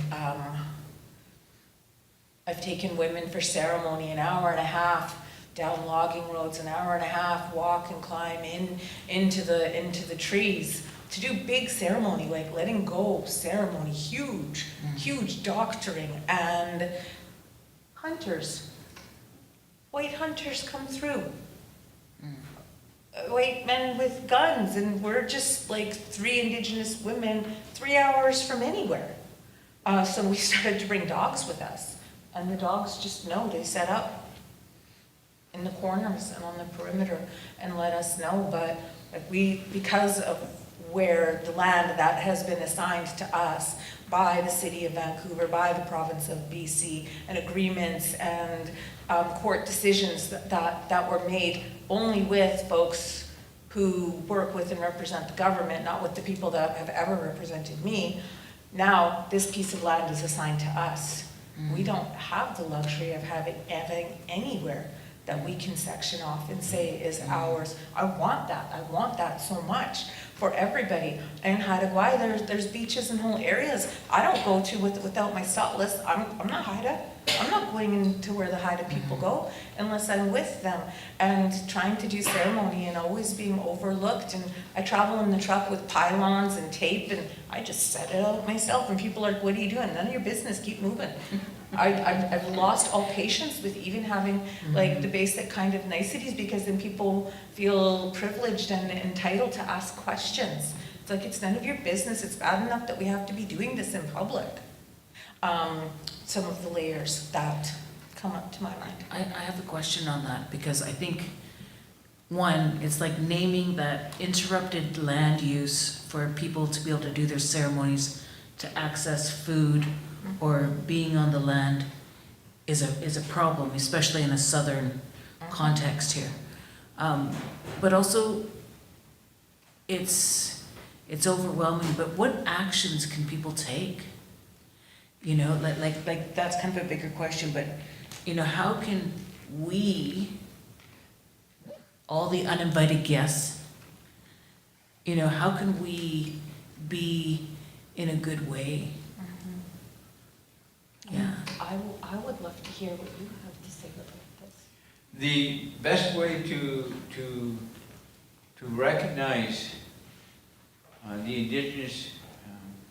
I've taken women for ceremony an hour and a half down logging roads, an hour and a half walk and climb into the trees to do big ceremony, like letting go ceremony, huge doctoring. And hunters, white hunters come through, white men with guns, and we're just like 3 Indigenous women 3 hours from anywhere. So we started to bring dogs with us, and the dogs just know. They set up in the corners and on the perimeter and let us know. But because of where the land that has been assigned to us by the city of Vancouver, by the province of BC, and agreements and court decisions that were made only with folks who work with and represent the government, not with the people that have ever represented me. Now this piece of land is assigned to us. We don't have the luxury of having anywhere that we can section off and say is ours. I want that so much for everybody. And Haida, there's beaches and whole areas I don't go to without my stop list. I'm not Haida. I'm not going into where the Haida people go unless I'm with them, and trying to do ceremony and always being overlooked. And I travel in the truck with pylons and tape, and I just set it out myself, and people are like, what are you doing? None of your business, keep moving. I've lost all patience with even having like the basic kind of niceties, because then people feel privileged and entitled to ask questions. It's like, it's none of your business. It's bad enough that we have to be doing this in public. Some of the layers that come up to my mind. I have a question on that, because I think, one, it's like naming that interrupted land use for people to be able to do their ceremonies, to access food, or being on the land is a problem, especially in a southern context here. But also, it's overwhelming. But what actions can people take? You know, like that's kind of a bigger question. But you know, how can we, all the uninvited guests, you know, how can we be in a good way? Yeah. I would love to hear what you have to say about this. The best way to recognize the Indigenous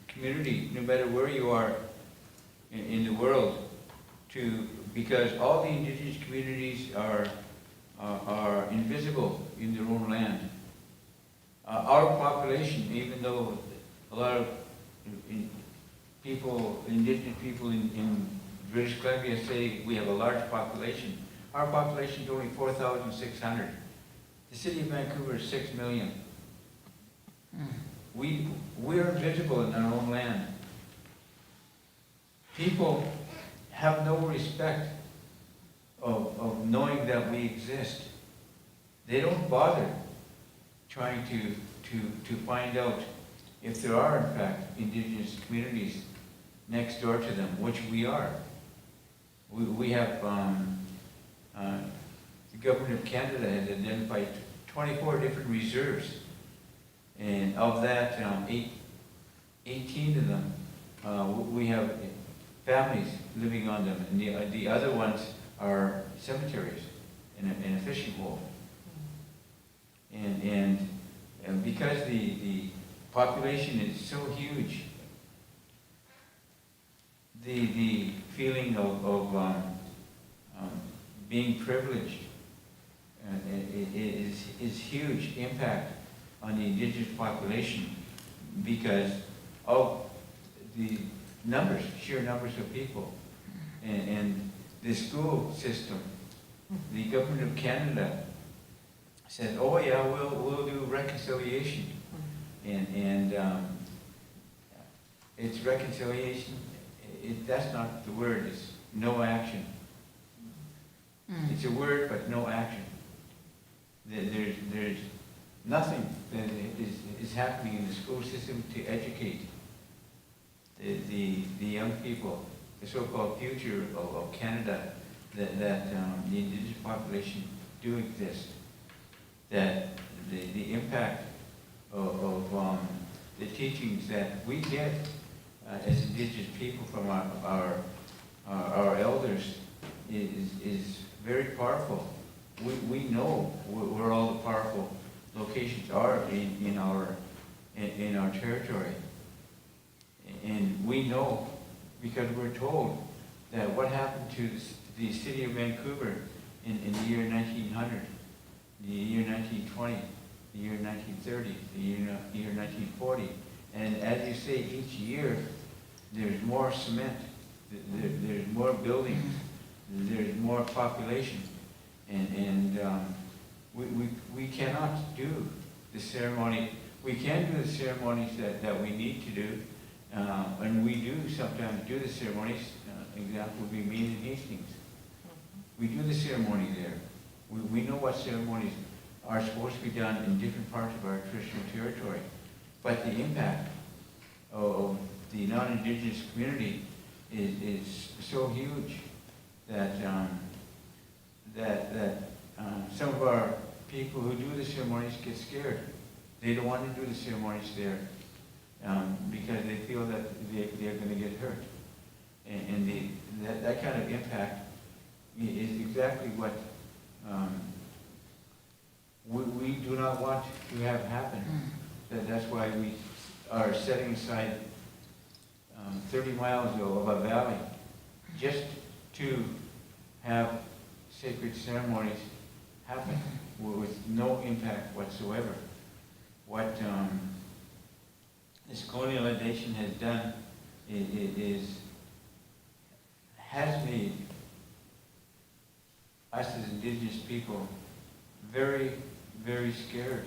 community, no matter where you are in the world, because all the Indigenous communities are invisible in their own land. Our population, even though a lot of Indigenous people in British Columbia say we have a large population, our population is only 4,600. The city of Vancouver is 6 million. We're invisible in our own land. People have no respect of knowing that we exist. They don't bother trying to find out if there are in fact Indigenous communities next door to them, which we are. We have, the government of Canada has identified 24 different reserves, and of that, 18 of them, we have families living on them, and the other ones are cemeteries and a fishing hole. And because the population is so huge, the feeling of being privileged is huge impact on the Indigenous population because of the numbers, sheer numbers of people. And the school system, the government of Canada said, oh yeah, we'll do reconciliation. And it's reconciliation, that's not the word, it's no action. It's a word, but no action. There's nothing that is happening in the school system to educate the young people, the so-called future of Canada, that the Indigenous population do exist. That the impact of the teachings that we get as Indigenous people from our elders is very powerful. We know where all the powerful locations are in our territory. And we know, because we're told, that what happened to the city of Vancouver in the year 1900, the year 1920, the year 1930, the year 1940. And as you say, each year, there's more cement, there's more buildings, there's more population. And we cannot do the ceremony. We can do the ceremonies that we need to do, and we do sometimes do the ceremonies. Example would be Maine and Hastings. We do the ceremony there. We know what ceremonies are supposed to be done in different parts of our traditional territory. But the impact of the non-Indigenous community is so huge that some of our people who do the ceremonies get scared. They don't want to do the ceremonies there because they feel that they're going to get hurt. And that kind of impact is exactly what we do not want to have happen. That's why we are setting aside 30 miles of a valley just to have sacred ceremonies happen with no impact whatsoever. What this colonialization has done has made us as Indigenous people very, very scared,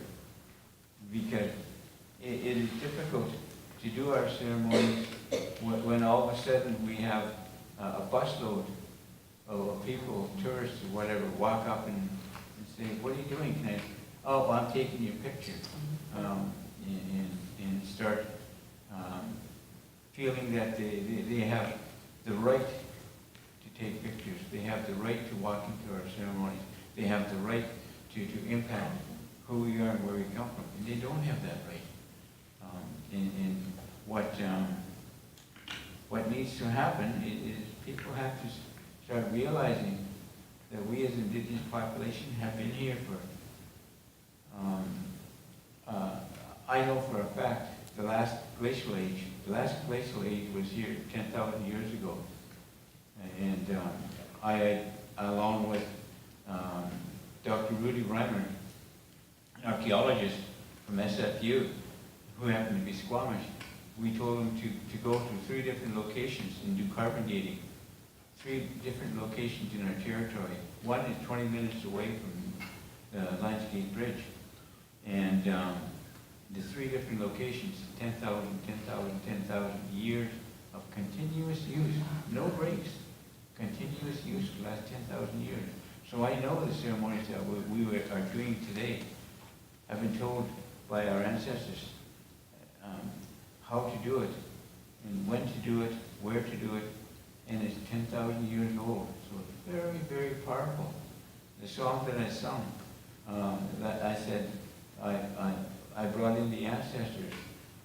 because it is difficult to do our ceremonies when all of a sudden we have a busload of people, tourists or whatever, walk up and say, what are you doing tonight? Oh, I'm taking your picture. And start feeling that they have the right to take pictures. They have the right to walk into our ceremonies. They have the right to impact who we are and where we come from. And they don't have that right. And what needs to happen is people have to start realizing that we as Indigenous population have been here for, I know for a fact, the last glacial age was here 10,000 years ago. And I, along with Dr. Rudy Reimer, an archaeologist from SFU, who happened to be Squamish, we told him to go to 3 different locations and do carbon dating. 3 different locations in our territory. One is 20 minutes away from the Lions Gate Bridge. And the 3 different locations, 10,000, 10,000, 10,000 years of continuous use, no breaks, continuous use for the last 10,000 years. So I know the ceremonies that we are doing today have been told by our ancestors how to do it, and when to do it, where to do it, and it's 10,000 years old. So it's very, very powerful. The song that I sung, that I said, I brought in the ancestors,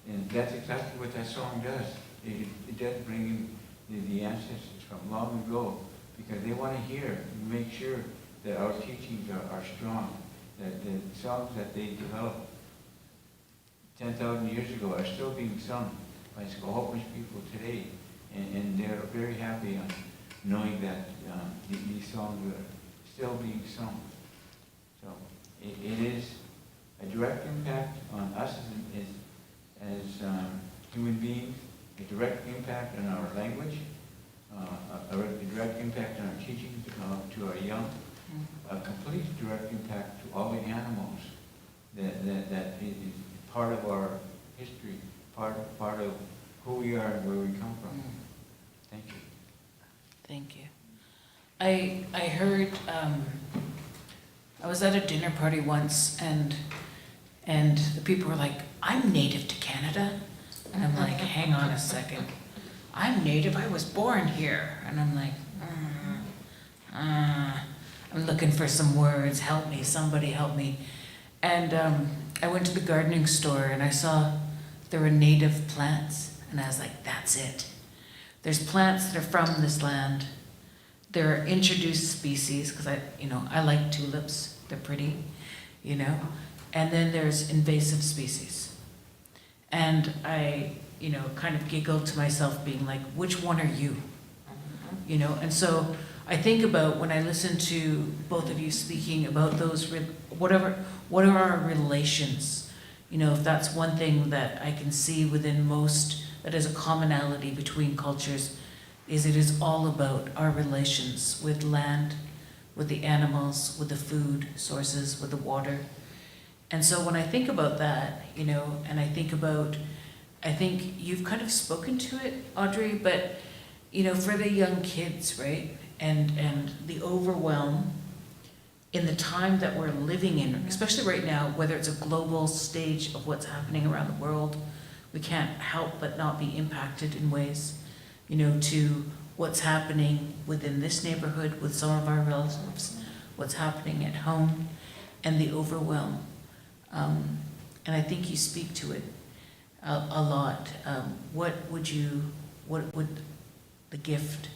and that's exactly what that song does. It does bring in the ancestors from long ago, because they want to hear and make sure that our teachings are strong, that the songs that they developed 10,000 years ago are still being sung by Squamish people today, and they're very happy on knowing that these songs are still being sung. So it is a direct impact on us as human beings, a direct impact on our language, a direct impact on our teaching to our young, a complete direct impact to all the animals that is part of our history, part of who we are and where we come from. Thank you. Thank you. I heard, I was at a dinner party once and the people were like, I'm native to Canada. And I'm like, hang on a second. I'm native, I was born here. And I'm like, I'm looking for some words, help me, somebody help me. And I went to the gardening store and I saw there were native plants. And I was like, that's it. There's plants that are from this land. There are introduced species, because I like tulips, they're pretty, And then there's invasive species. And I, kind of giggled to myself being like, which one are you? And so I think about when I listen to both of you speaking about those, what are our relations? If that's one thing that I can see within most, that is a commonality between cultures, is it is all about our relations with land, with the animals, with the food sources, with the water. And so when I think about that, and I think you've kind of spoken to it, Audrey, but, for the young kids, right? And the overwhelm in the time that we're living in, especially right now, whether it's a global stage of what's happening around the world, we can't help but not be impacted in ways, to what's happening within this neighborhood with some of our relatives, what's happening at home, and the overwhelm. And I think you speak to it a lot. What would the gift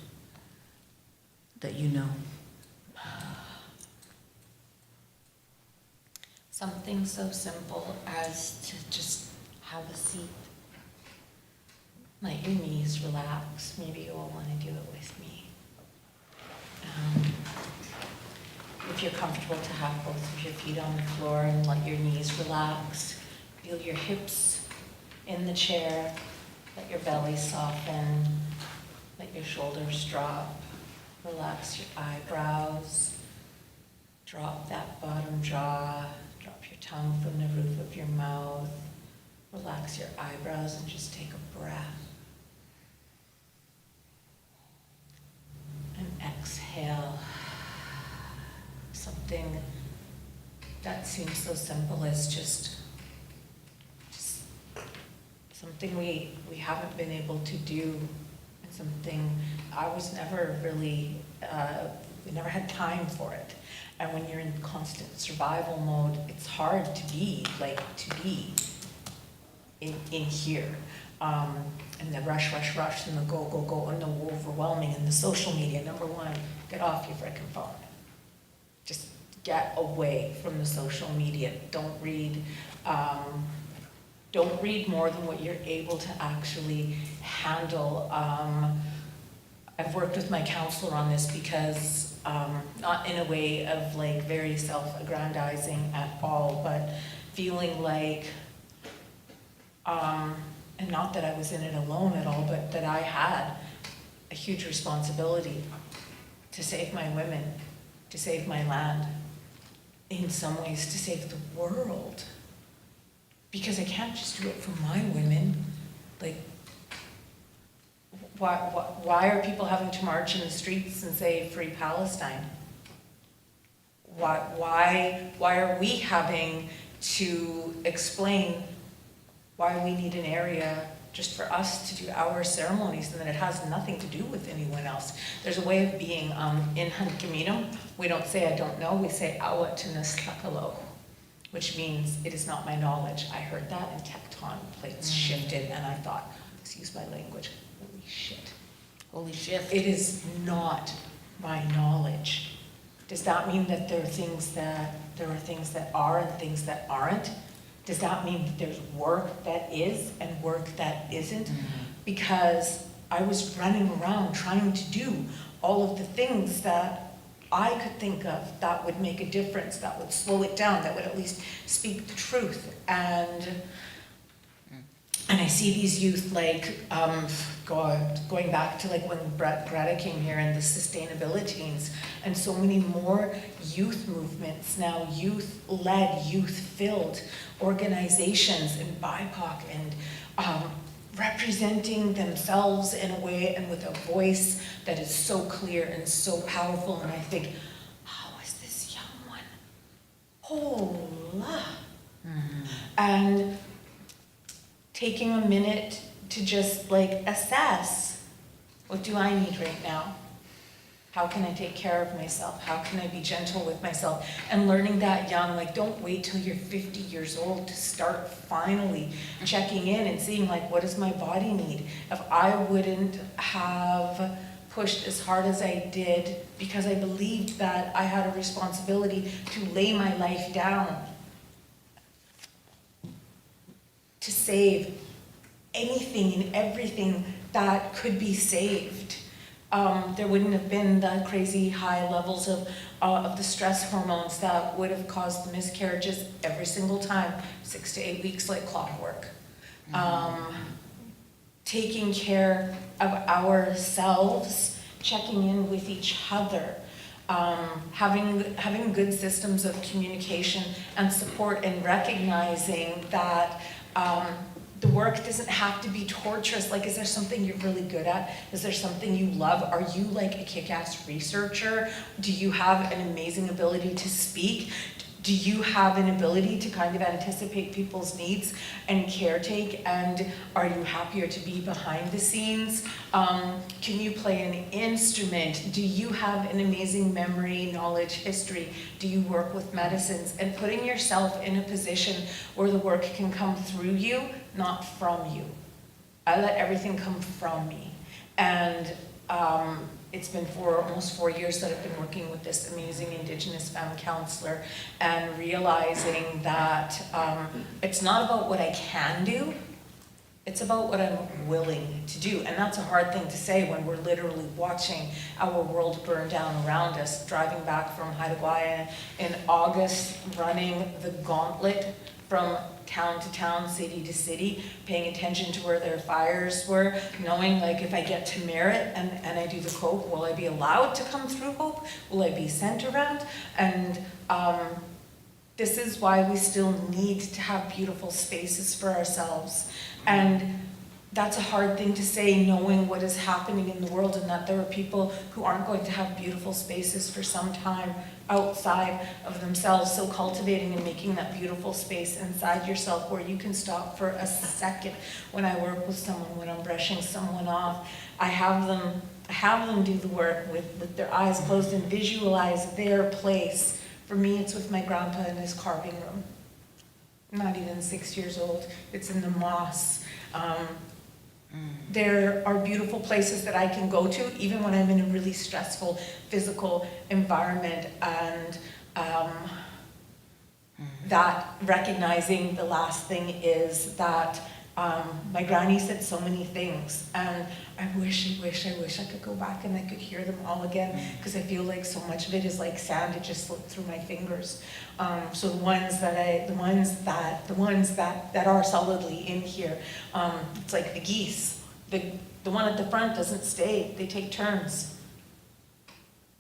that Something so simple as to just have a seat. Let your knees relax. Maybe you will want to do it with me. If you're comfortable, to have both of your feet on the floor and let your knees relax. Feel your hips in the chair. Let your belly soften. Let your shoulders drop. Relax your eyebrows. Drop that bottom jaw. Drop your tongue from the roof of your mouth. Relax your eyebrows and just take a breath. And exhale. Something that seems so simple as just something we haven't been able to do, and something I was never really, we never had time for it. And when you're in constant survival mode, it's hard to be in here. And the rush, and the go, and the overwhelming, and the social media. Number one, get off your frickin' phone. Just get away from the social media. Don't read more than what you're able to actually handle. I've worked with my counselor on this because, not in a way of like very self-aggrandizing at all, but feeling like, and not that I was in it alone at all, but that I had a huge responsibility to save my women, to save my land, in some ways to save the world. Because I can't just do it for my women. Like, why are people having to march in the streets and say free Palestine? Why are we having to explain why we need an area just for us to do our ceremonies, and that it has nothing to do with anyone else? There's a way of being in Hunkaminam. We don't say I don't know, we say awa tunaslakalo, which means it is not my knowledge. I heard that and tecton plates shifted and I thought, excuse my language, holy shit. Holy shit. It is not my knowledge. Does that mean that there are things that are and things that aren't? Does that mean that there's work that is and work that isn't? Because I was running around trying to do all of the things that I could think of that would make a difference, that would slow it down, that would at least speak the truth. And I see these youth, like, going back to like when Greta came here and the sustainability teams, and so many more youth movements now, youth-led, youth-filled organizations and BIPOC, and representing themselves in a way and with a voice that is so clear and so powerful. And I think, how is this young one? Hola. And taking a minute to just like assess, what do I need right now? How can I take care of myself? How can I be gentle with myself? And learning that young, like, don't wait till you're 50 years old to start finally checking in and seeing, like, what does my body need? If I wouldn't have pushed as hard as I did because I believed that I had a responsibility to lay my life down, to save anything and everything that could be saved, there wouldn't have been the crazy high levels of the stress hormones that would have caused the miscarriages every single time, 6 to 8 weeks like clockwork. Taking care of ourselves, checking in with each other, having good systems of communication and support, and recognizing that the work doesn't have to be torturous. Like, is there something you're really good at? Is there something you love? Are you like a kick-ass researcher? Do you have an amazing ability to speak? Do you have an ability to kind of anticipate people's needs and caretake? And are you happier to be behind the scenes? Can you play an instrument? Do you have an amazing memory, knowledge, history? Do you work with medicines? And putting yourself in a position where the work can come through you, not from you. I let everything come from me. And it's been almost 4 years that I've been working with this amazing Indigenous femme counselor, and realizing that it's not about what I can do, it's about what I'm willing to do. And that's a hard thing to say when we're literally watching our world burn down around us, driving back from Haida in August, running the gauntlet from town to town, city to city, paying attention to where their fires were, knowing, like, if I get to Merritt and I do the Cope, will I be allowed to come through Hope? Will I be sent around? And this is why we still need to have beautiful spaces for ourselves. And that's a hard thing to say, knowing what is happening in the world, and that there are people who aren't going to have beautiful spaces for some time outside of themselves. So cultivating and making that beautiful space inside yourself where you can stop for a second. When I work with someone, when I'm brushing someone off, I have them do the work with their eyes closed and visualize their place. For me, it's with my grandpa in his carving room. I'm not even 6 years old. It's in the moss. There are beautiful places that I can go to, even when I'm in a really stressful physical environment, and that recognizing the last thing is that my granny said so many things, and I wish I could go back and I could hear them all again, because I feel like so much of it is like sand. It just slipped through my fingers. So the ones that are solidly in here, it's like the geese. The one at the front doesn't stay. They take turns.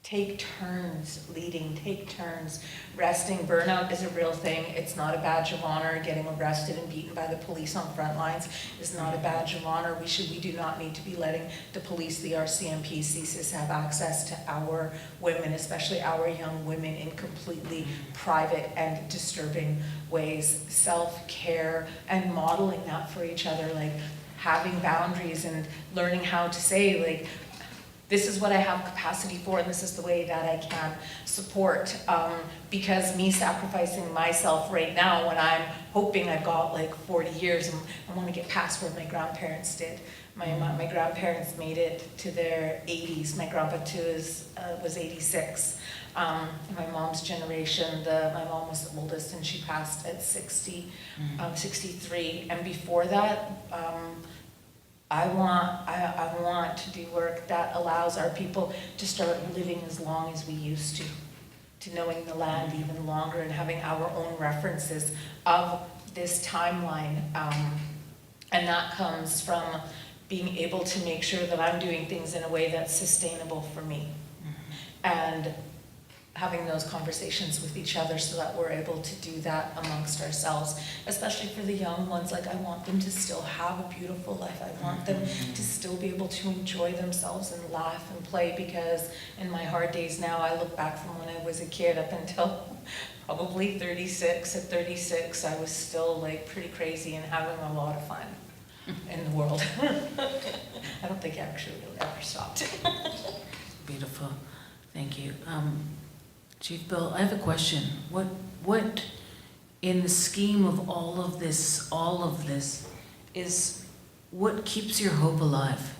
Take turns leading, take turns resting. Burnout is a real thing. It's not a badge of honor. Getting arrested and beaten by the police on Frontlines is not a badge of honor. We do not need to be letting the police, the RCMP, CSIS have access to our women, especially our young women, in completely private and disturbing ways. Self-care and modeling that for each other, like having boundaries and learning how to say, like, this is what I have capacity for, and this is the way that I can support. Because me sacrificing myself right now, when I'm hoping I've got like 40 years and I want to get past where my grandparents did. My grandparents made it to their 80s. My grandpa too was 86. My mom's generation, my mom was the oldest, and she passed at 63. And before that, I want to do work that allows our people to start living as long as we used to knowing the land even longer and having our own references of this timeline. And that comes from being able to make sure that I'm doing things in a way that's sustainable for me. And having those conversations with each other so that we're able to do that amongst ourselves, especially for the young ones. Like, I want them to still have a beautiful life. I want them to still be able to enjoy themselves and laugh and play, because in my hard days now, I look back from when I was a kid up until probably 36. At 36, I was still like pretty crazy and having a lot of fun in the world. I don't think I actually really ever stopped. Beautiful, thank you. Chief Bill, I have a question. What, in the scheme of all of this, is what keeps your hope alive?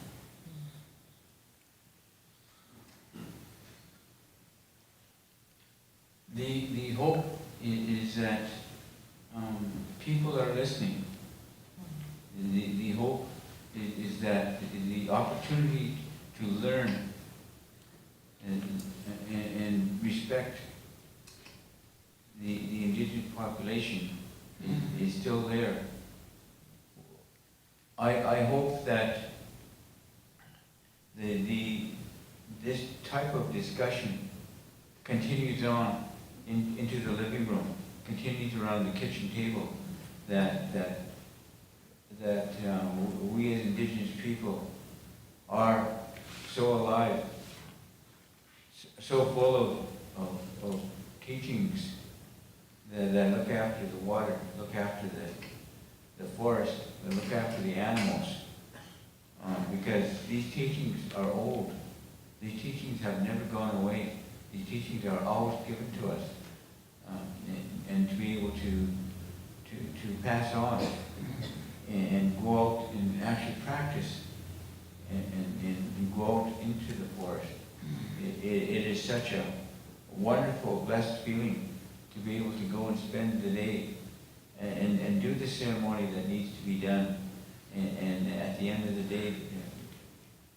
The hope is that people are listening. The hope is that the opportunity to learn and respect the indigenous population is still there. I hope that this type of discussion continues on into the living room, continues around the kitchen table, that we as Indigenous people are so alive, so full of teachings that look after the water, look after the forest, that look after the animals. Because these teachings are old. These teachings have never gone away. These teachings are always given to us. And to be able to pass on and go out and actually practice and go out into the forest. It is such a wonderful, blessed feeling to be able to go and spend the day and do the ceremony that needs to be done. And at the end of the day,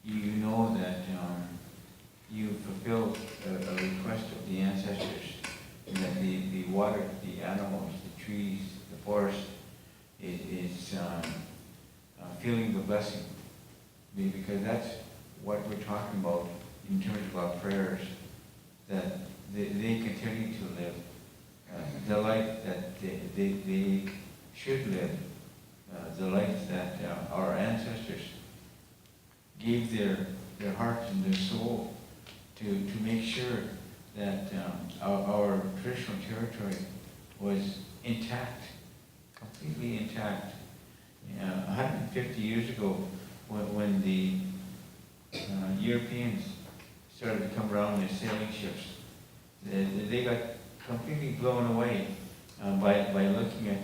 you know that you fulfilled a request of the ancestors, and that the water, the animals, the trees, the forest is feeling the blessing. Because that's what we're talking about in terms of our prayers, that they continue to live the life that they should live, the life that our ancestors gave their hearts and their soul to make sure that our traditional territory was intact, completely intact. 150 years ago, when the Europeans started to come around their sailing ships, they got completely blown away by looking at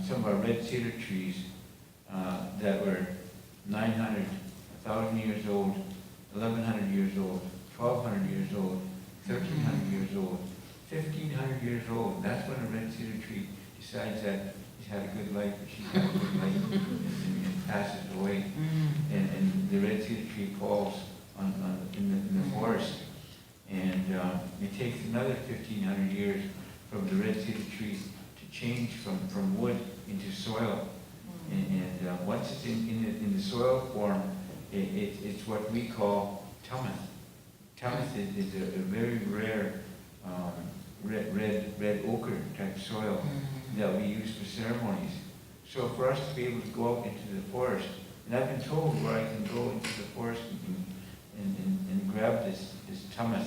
some of our red cedar trees that were 900, 1,000 years old, 1,100 years old, 1,200 years old, 1,300 years old, 1,500 years old. That's when a red cedar tree decides that he's had a good life, or she's had a good life, and passes away. And the red cedar tree falls in the forest. And it takes another 1,500 years from the red cedar tree to change from wood into soil. And once it's in the soil form, it's what we call tummus. Tummus is a very rare red ochre type soil that we use for ceremonies. So for us to be able to go out into the forest, and I've been told where I can go into the forest and grab this tummus.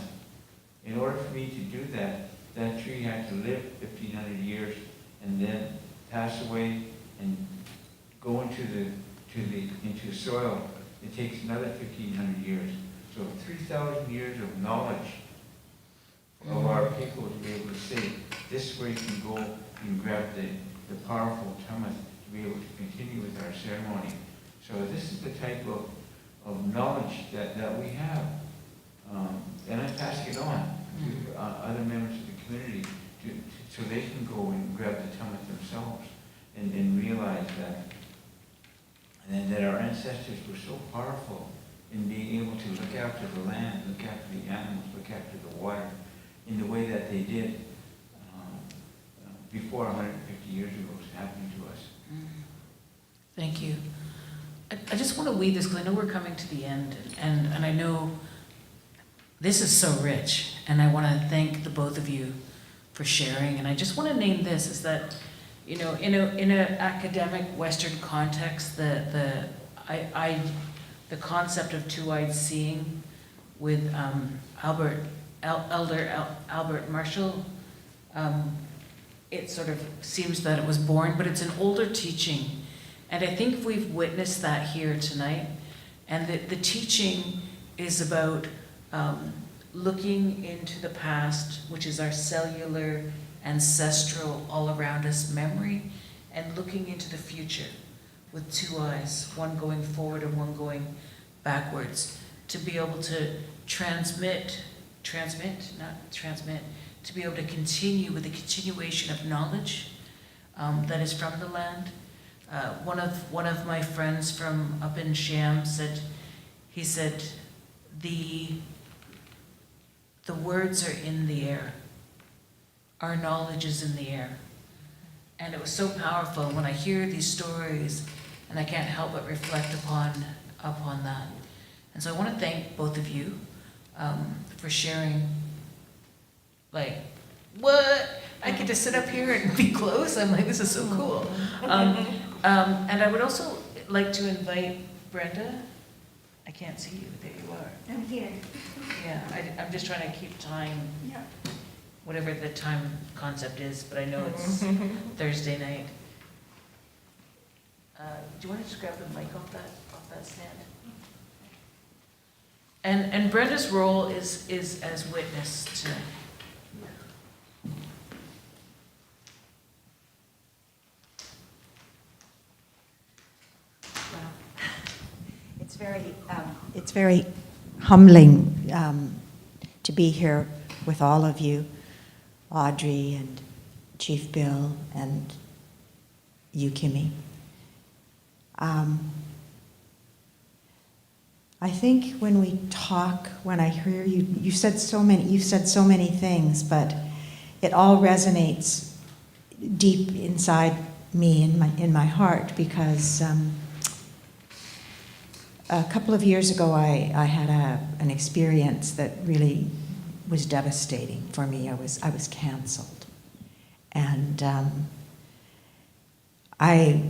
In order for me to do that, that tree had to live 1,500 years and then pass away and go into the soil. It takes another 1,500 years. So 3,000 years of knowledge of our people to be able to say, this is where you can go and grab the powerful tummus to be able to continue with our ceremony. So this is the type of knowledge that we have. And I'm passing it on to other members of the community so they can go and grab the tummus themselves and realize and that our ancestors were so powerful in being able to look after the land, look after the animals, look after the water in the way that they did before 150 years ago was happening to us. Thank you. I just want to weave this, because I know we're coming to the end, and I know this is so rich, and I want to thank the both of you for sharing. And I just want to name this, is that, you know, in an academic Western context, the concept of two-eyed seeing with Elder Albert Marshall, it sort of seems that it was born, but it's an older teaching. And I think we've witnessed that here tonight. And the teaching is about looking into the past, which is our cellular, ancestral, all around us memory, and looking into the future with two eyes, one going forward and one going backwards, to be able to to be able to continue with the continuation of knowledge that is from the land. One of my friends from up in Sham said, the words are in the air. Our knowledge is in the air. And it was so powerful when I hear these stories, and I can't help but reflect upon that. And so I want to thank both of you for sharing. Like, what? I get to sit up here and be close? I'm like, this is so cool. And I would also like to invite Brenda. I can't see you. There you are. I'm here. Yeah, I'm just trying to keep time, Yeah. whatever the time concept is, but I know it's Thursday night. Do you want to just grab the mic off that stand? And Brenda's role is as witness to. It's very humbling to be here with all of you, Audrey and Chief Bill and you, Kimmy. I think when we talk, when I hear you, you've said so many things, but it all resonates deep inside me, in my heart, because a couple of years ago, I had an experience that really was devastating for me. I was canceled, and I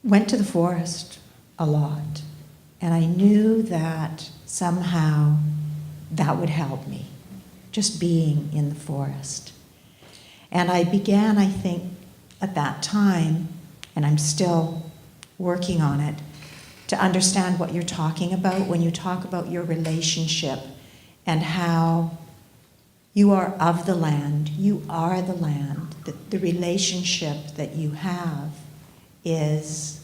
went to the forest a lot, and I knew that somehow that would help me, just being in the forest. And I began, I think, at that time, and I'm still working on it, to understand what you're talking about when you talk about your relationship and how you are of the land, you are the land, the relationship that you have is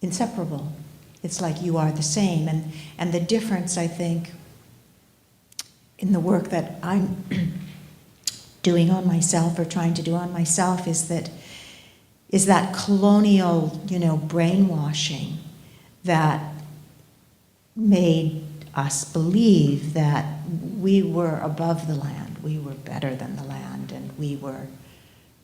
inseparable. It's like you are the same. And the difference, I think, in the work that I'm doing on myself or trying to do on myself is that colonial, brainwashing that made us believe that we were above the land, we were better than the land, and we were,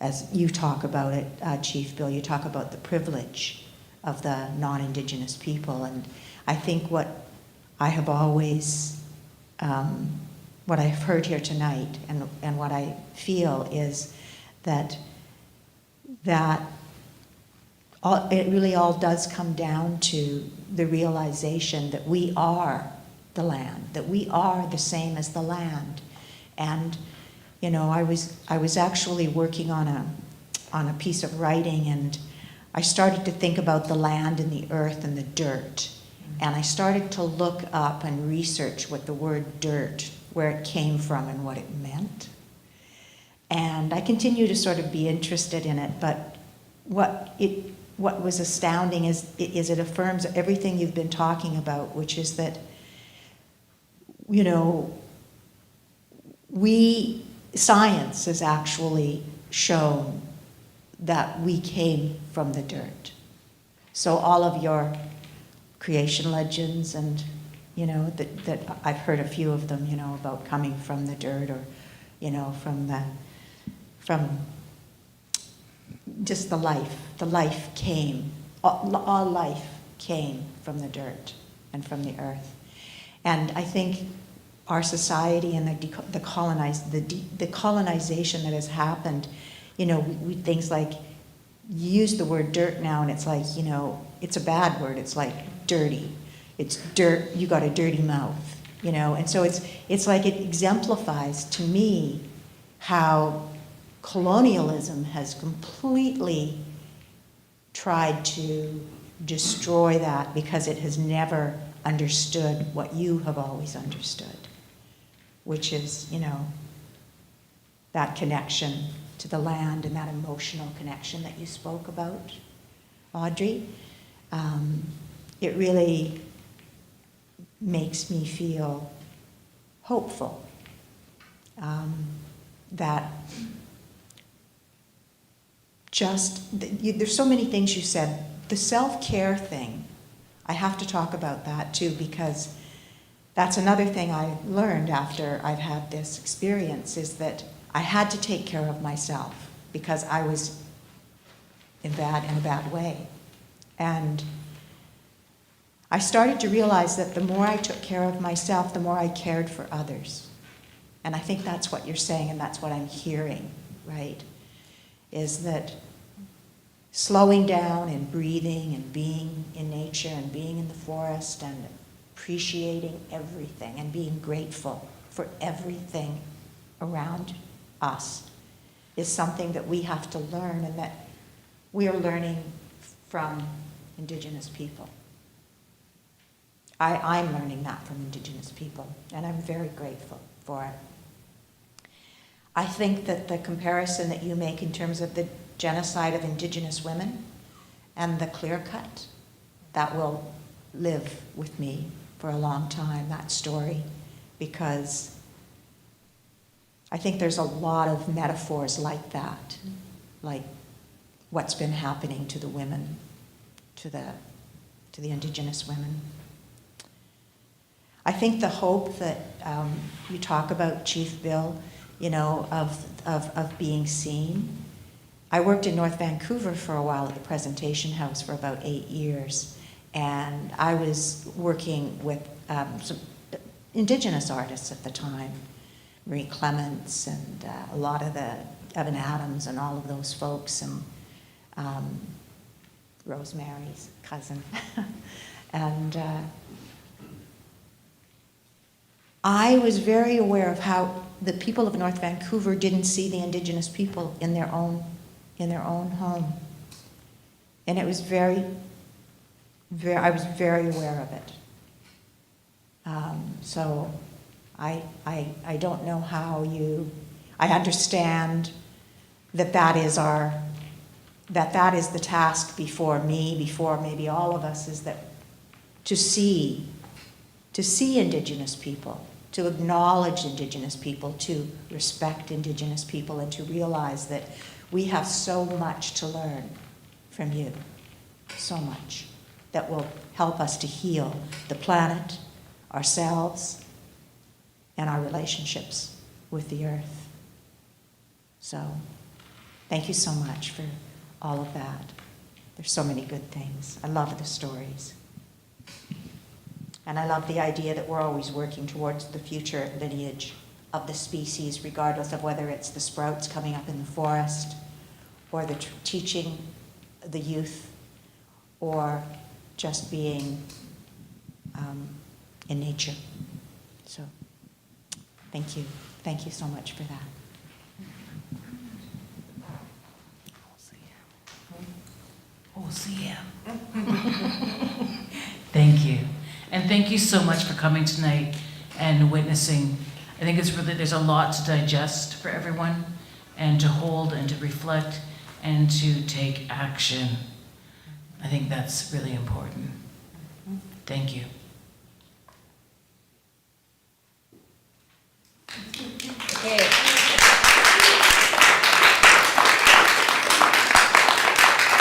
as you talk about it, Chief Bill, you talk about the privilege of the non-Indigenous people. And I think what I have always, what I've heard here tonight and what I feel is that it really all does come down to the realization that we are the land, that we are the same as the land. And, I was actually working on a piece of writing, and I started to think about the land and the earth and the dirt. And I started to look up and research what the word dirt, where it came from and what it meant. And I continue to sort of be interested in it, but what was astounding is it affirms everything you've been talking about, which is that, science has actually shown that we came from the dirt. So all of your creation legends and, you know, that I've heard a few of them, you know, about coming from the dirt or, you know, from just the life came, all life came from the dirt and from the earth. And I think our society and the colonization that has happened, you know, we things like, you use the word dirt now and it's like, you know, it's a bad word. It's like dirty. It's dirt, you got a dirty mouth, you know. And so it's like it exemplifies to me how colonialism has completely tried to destroy that because it has never understood what you have always understood, which is, you know, that connection to the land and that emotional connection that you spoke about, Audrey. It really makes me feel hopeful that there's so many things you said. The self-care thing, I have to talk about that too, because that's another thing I learned after I've had this experience, is that I had to take care of myself because I was in a bad way. And I started to realize that the more I took care of myself, the more I cared for others. And I think that's what you're saying, and that's what I'm hearing, right? Is that slowing down and breathing and being in nature and being in the forest and appreciating everything and being grateful for everything around us is something that we have to learn, and that we are learning from Indigenous people. I'm learning that from Indigenous people, and I'm very grateful for it. I think that the comparison that you make in terms of the genocide of Indigenous women and the clear cut, that will live with me for a long time, that story, because I think there's a lot of metaphors like that, like what's been happening to the women, to the Indigenous women. I think the hope that you talk about, Chief Bill, you know, of being seen. I worked in North Vancouver for a while at the Presentation House for about 8 years, and I was working with some Indigenous artists at the time, Marie Clements and a lot of the Evan Adams and all of those folks, and Rosemary's cousin. And I was very aware of how the people of North Vancouver didn't see the Indigenous people in their own home. And it was I was very aware of it. So I don't know how I understand that is the task before me, before maybe all of us, is that to see Indigenous people, to acknowledge Indigenous people, to respect Indigenous people, and to realize that we have so much to learn from you, so much, that will help us to heal the planet, ourselves, and our relationships with the earth. So, thank you so much for all of that. There's so many good things. I love the stories. And I love the idea that we're always working towards the future lineage of the species, regardless of whether it's the sprouts coming up in the forest, or the teaching the youth, or just being in nature. So, thank you. Thank you so much for that. Thank you. And thank you so much for coming tonight and witnessing. I think there's a lot to digest for everyone, and to hold and to reflect and to take action. I think that's really important. Thank you. Okay.